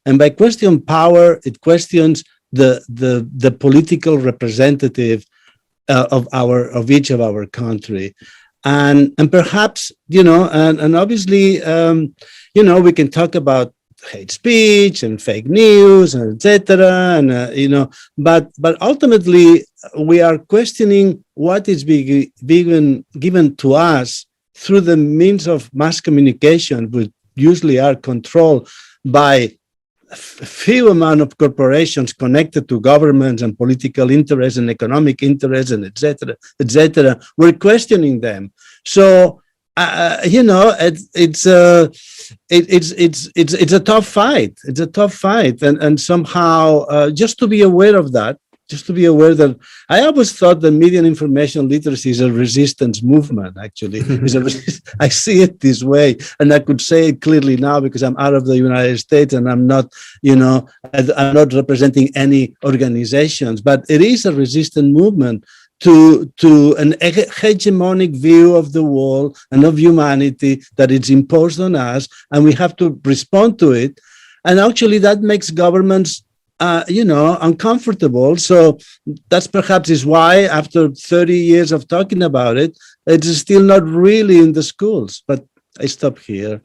And by question power, it questions the political representative of each of our country. And perhaps, and obviously, we can talk about hate speech and fake news and etc. And but ultimately we are questioning what is being given to us through the means of mass communication, which usually are controlled by a few amount of corporations connected to governments and political interests and economic interests and etc. etc. We're questioning them. So it's a tough fight. It's a tough fight, and somehow just to be aware of that. Just to be aware that I always thought that media and information literacy is a resistance movement, actually. I see it this way, and I could say it clearly now because I'm out of the United States and I'm not, I'm not representing any organizations, but it is a resistance movement to an hegemonic view of the world and of humanity that is imposed on us, and we have to respond to it. And actually that makes governments uncomfortable. So that's perhaps is why after 30 years of talking about it, it is still not really in the schools. But I stop here.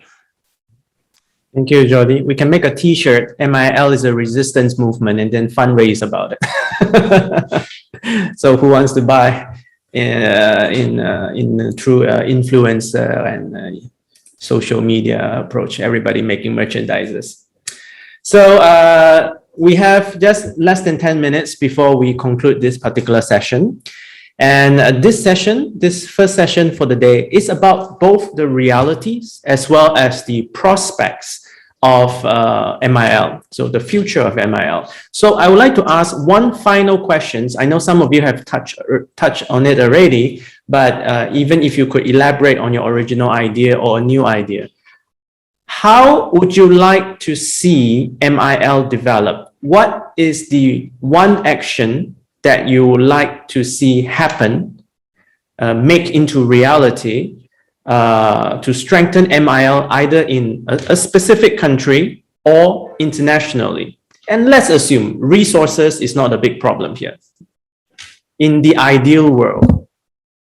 Thank you, Jordi. We can make a T-shirt. MIL is a resistance movement, and then fundraise about it. So who wants to buy through influencer and social media approach? Everybody making merchandises. So we have just less than 10 minutes before we conclude this particular session. And this first session for the day is about both the realities as well as the prospects of MIL, so the future of MIL. So I would like to ask one final question. I know some of you have touched on it already, but even if you could elaborate on your original idea or a new idea. How would you like to see MIL develop? What is the one action that you would like to see happen, make into reality, to strengthen MIL either in a specific country or internationally? And let's assume resources is not a big problem here. In the ideal world,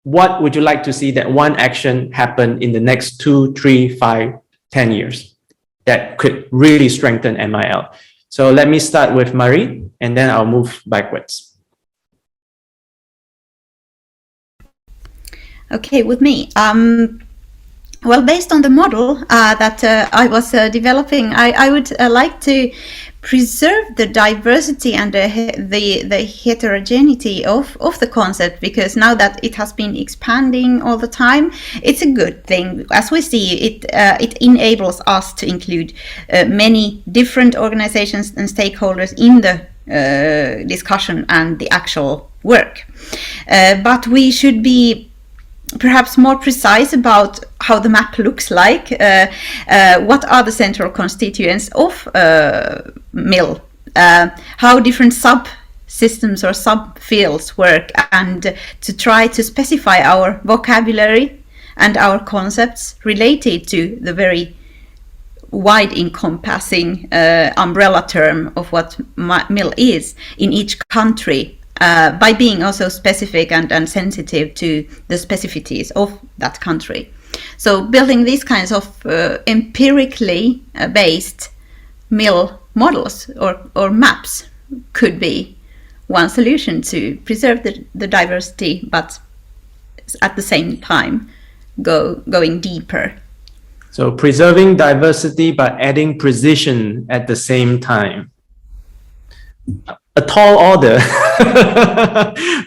what would you like to see that one action happen in the next 2, 3, 5, 10 years that could really strengthen MIL? So let me start with Marie, and then I'll move backwards. Okay, with me. Well, based on the model that I was developing, I would like to preserve the diversity and the heterogeneity of the concept, because now that it has been expanding all the time, it's a good thing. As we see, it enables us to include many different organizations and stakeholders in the discussion and the actual work. But we should be perhaps more precise about how the map looks like. What are the central constituents of MIL? How different subsystems or subfields work, and to try to specify our vocabulary and our concepts related to the very wide encompassing umbrella term of what MIL is in each country, by being also specific and sensitive to the specificities of that country. So building these kinds of empirically based MIL models or maps could be one solution to preserve the diversity, but at the same time going deeper. So preserving diversity but adding precision at the same time. A tall order,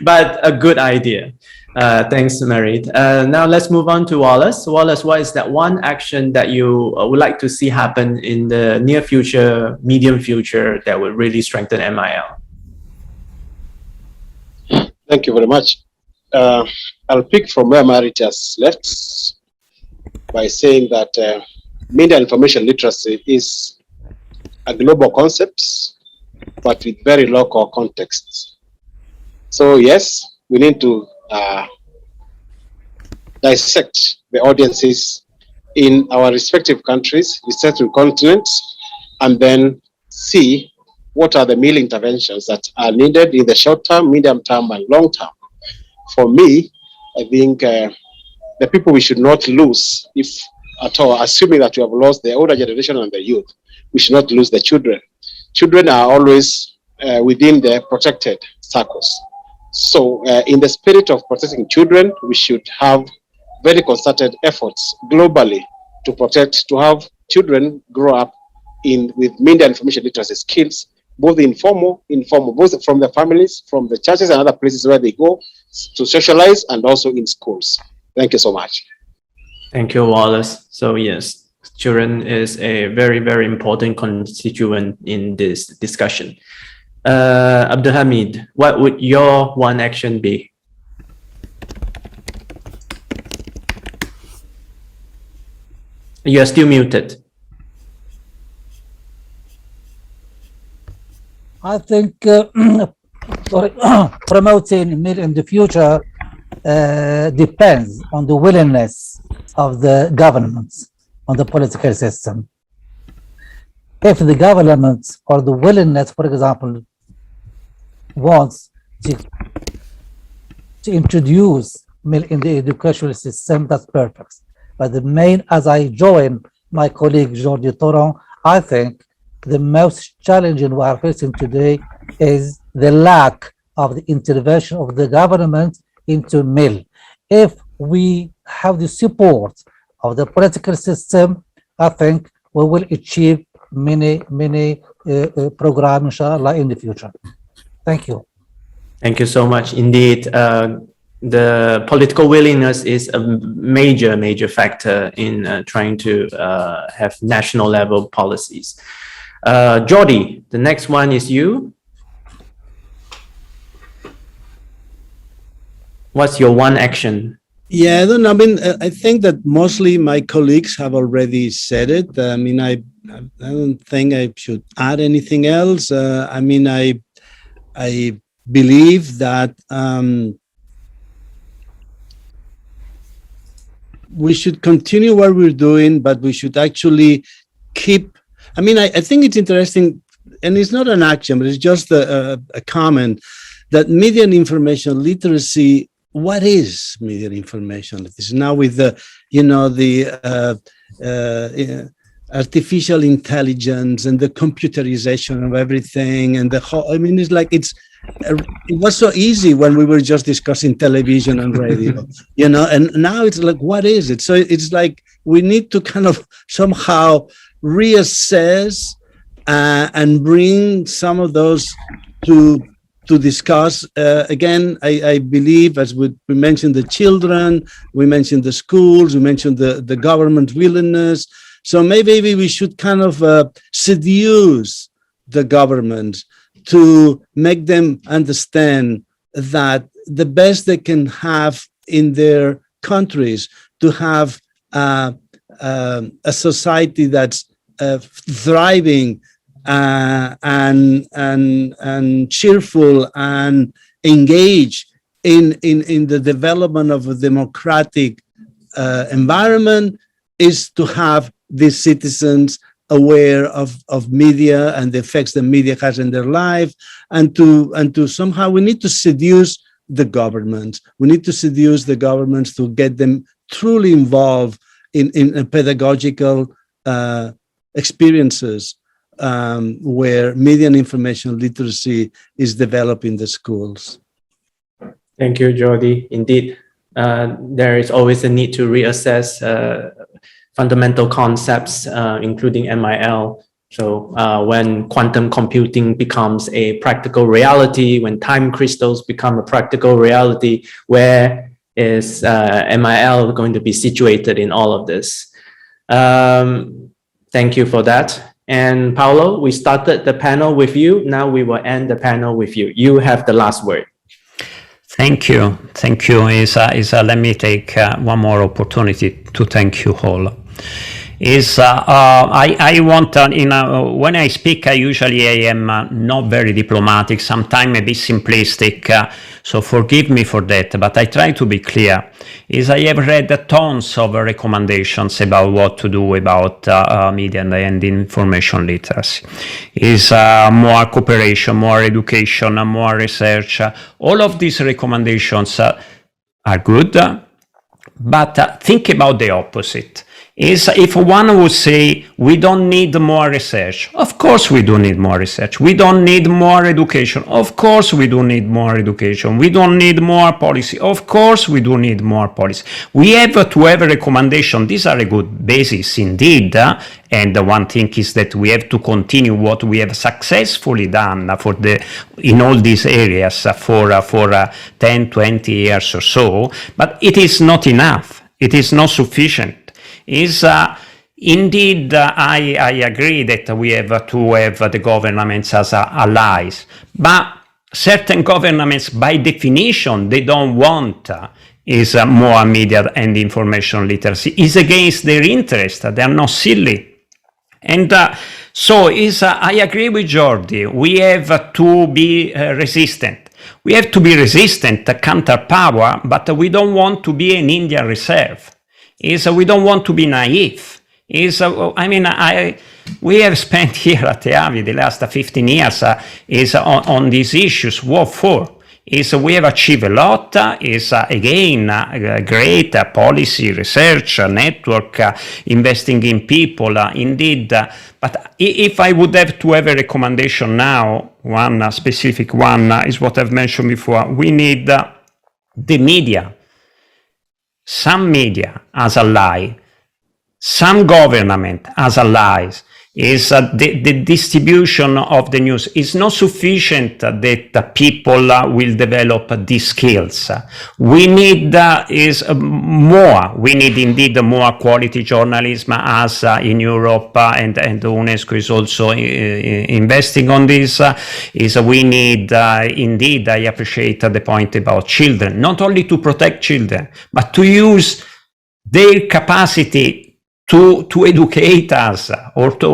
but a good idea. Thanks, Mary. Now let's move on to Wallace. Wallace, what is that one action that you would like to see happen in the near future, medium future, that would really strengthen MIL? Thank you very much. I'll pick from where Mary just left by saying that media information literacy is a global concept, but with very local contexts. So yes, we need to dissect the audiences in our respective countries, respective continents, and then see what are the meal interventions that are needed in the short term, medium term, and long term. For me, I think the people we should not lose, if at all, assuming that we have lost the older generation and the youth, we should not lose the children. Children are always within the protected circles. So in the spirit of protecting children, we should have very concerted efforts globally to protect, to have children grow up with media information literacy skills, both informal, both from the families, from the churches and other places where they go to socialize, and also in schools. Thank you so much. Thank you, Wallace. So yes, children is a very, very important constituent in this discussion. Abdulhamid, what would your one action be? You are still muted. I think promoting meal in the future depends on the willingness of the governments, on the political system. If the government or the willingness, for example, wants to introduce meal in the educational system, that's perfect. But the main, as I join my colleague Jordi Toron, I think the most challenging we are facing today is the lack of the intervention of the government into meal. If we have the support of the political system, I think we will achieve many programs, inshallah, in the future. Thank you. Thank you so much. Indeed, the political willingness is a major factor in trying to have national level policies. Jordi, the next one is you. What's your one action? Yeah, I mean, I think that mostly my colleagues have already said it. I mean, I don't think I should add anything else. I mean, I believe that we should continue what we're doing, but we should actually keep. I mean, I think it's interesting, and it's not an action, but it's just a comment that media and information literacy. What is media information literacy? Now with the, artificial intelligence and the computerization of everything and the whole, I mean, it's like it was so easy when we were just discussing television and radio, and now it's like, what is it? So it's like we need to kind of somehow reassess and bring some of those to discuss. Again, I believe, as we mentioned the children, we mentioned the schools, we mentioned the government willingness. So maybe we should kind of seduce the government to make them understand that the best they can have in their countries to have a society that's thriving and cheerful and engaged in the development of a democratic environment is to have these citizens aware of media and the effects the media has in their life, and to somehow we need to seduce the government. We need to seduce the governments to get them truly involved in pedagogical experiences where media and information literacy is developed in the schools. Thank you, Jordi. Indeed, there is always a need to reassess fundamental concepts, including MIL. So when quantum computing becomes a practical reality, when time crystals become a practical reality, where is MIL going to be situated in all of this? Thank you for that. And Paulo, we started the panel with you. Now we will end the panel with you. You have the last word. Thank you. Thank you. Let me take one more opportunity to thank you all. I want, when I speak, I am not very diplomatic, sometimes a bit simplistic. So forgive me for that, but I try to be clear. Is I have read tons of recommendations about what to do about media and information literacy. Is more cooperation, more education, more research. All of these recommendations are good, but think about the opposite. Is if one would say we don't need more research, of course we do need more research. We don't need more education, of course we do need more education. We don't need more policy, of course we do need more policy. We have to have a recommendation. These are a good basis indeed, and the one thing is that we have to continue what we have successfully done in all these areas for 10, 20 years or so, but it is not enough. It is not sufficient. Indeed, I agree that we have to have the governments as allies, but certain governments, by definition, they don't want more media and information literacy. It's against their interest. They are not silly. And so I agree with Jordi. We have to be resistant. We have to be resistant, counterpower, but we don't want to be an Indian reserve. We don't want to be naive. We have spent here at EAVI the last 15 years on these issues. What for? We have achieved a lot. Again, great policy, research, network, investing in people, indeed. But if I would have to have a recommendation now, one specific one is what I've mentioned before. We need the media. Some media as ally, some government as allies. The distribution of the news is not sufficient that people will develop these skills. We need more. We need indeed more quality journalism as in Europe, and UNESCO is also investing on this. We need indeed, I appreciate the point about children, not only to protect children, but to use their capacity to educate us, or to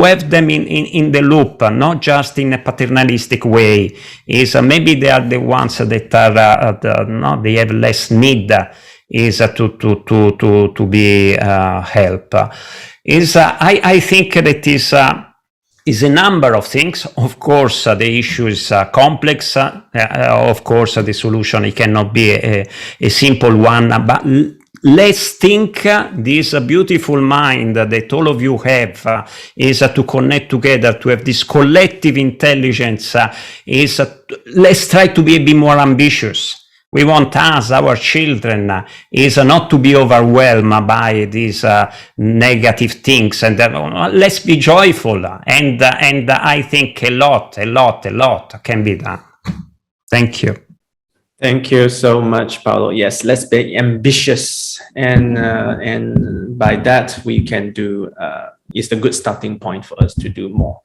have them in the loop, not just in a paternalistic way. Maybe they are the ones that are they have less need to be helped. I think that is a number of things. Of course, the issue is complex. Of course, the solution it cannot be a simple one, but let's think this beautiful mind that all of you have is to connect together, to have this collective intelligence. Let's try to be a bit more ambitious. We want us, our children, not to be overwhelmed by these negative things, and let's be joyful. And I think a lot can be done. Thank you. Thank you so much, Paolo. Yes, let's be ambitious, and by that we can do. Is a good starting point for us to do more,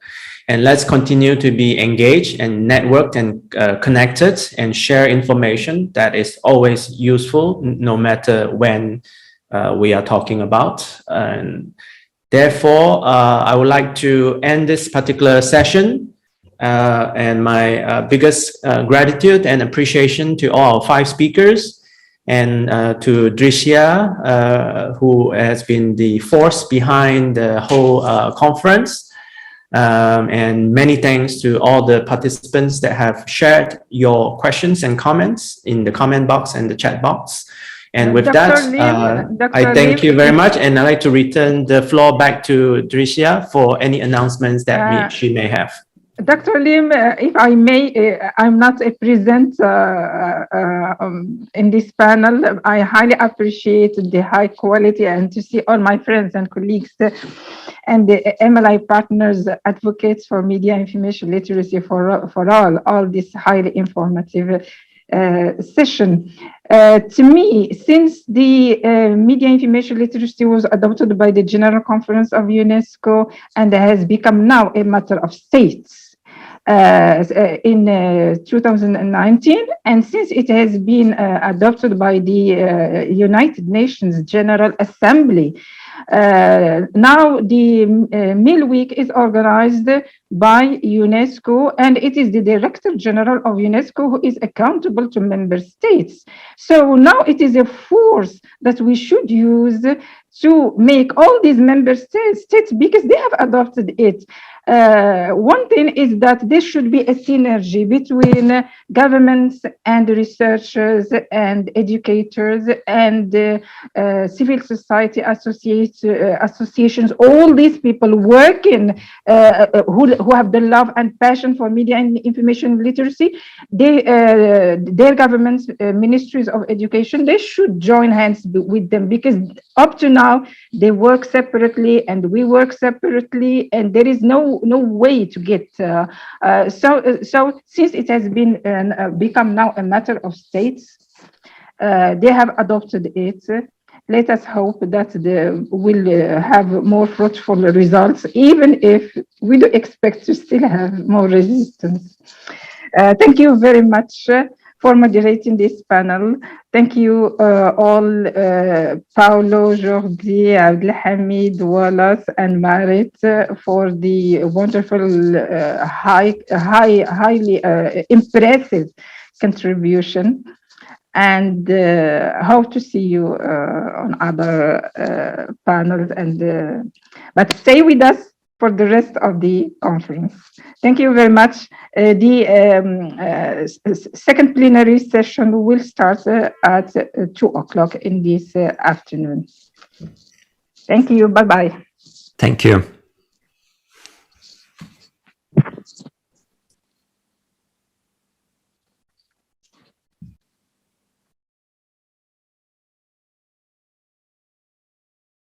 and let's continue to be engaged and networked and connected and share information that is always useful, no matter when we are talking about. And therefore, I would like to end this particular session. And my biggest gratitude and appreciation to all 5 speakers, and to Drisya, who has been the force behind the whole conference. And many thanks to all the participants that have shared your questions and comments in the comment box and the chat box. And with that, I thank you very much, and I'd like to return the floor back to Drisya for any announcements that she may have. Dr. Lim, if I may, I'm not present in this panel. I highly appreciate the high quality, and to see all my friends and colleagues and the MLI partners, advocates for media information literacy for all this highly informative session. To me, since the media information literacy was adopted by the General Conference of UNESCO and has become now a matter of states in 2019, and since it has been adopted by the United Nations General Assembly, Now the Meal Week is organized by UNESCO, and it is the Director General of UNESCO who is accountable to member states. So now it is a force that we should use to make all these member states because they have adopted it. One thing is that there should be a synergy between governments and researchers and educators and civil society associations, all these people working who have the love and passion for media and information literacy. Their governments, ministries of education, they should join hands with them, because up to now they work separately and we work separately, and there is no way to get so since it has been become now a matter of states, they have adopted it. Let us hope that they will have more fruitful results, even if we do expect to still have more resistance. Thank you very much for moderating this panel. Thank you all, Paulo, Jordi, Abdelhamid, Wallace, and Marit for the wonderful, highly impressive contribution. And hope to see you on other panels. But stay with us for the rest of the conference. Thank you very much. The second plenary session will start at 2 o'clock in this afternoon. Thank you. Bye-bye. Thank you.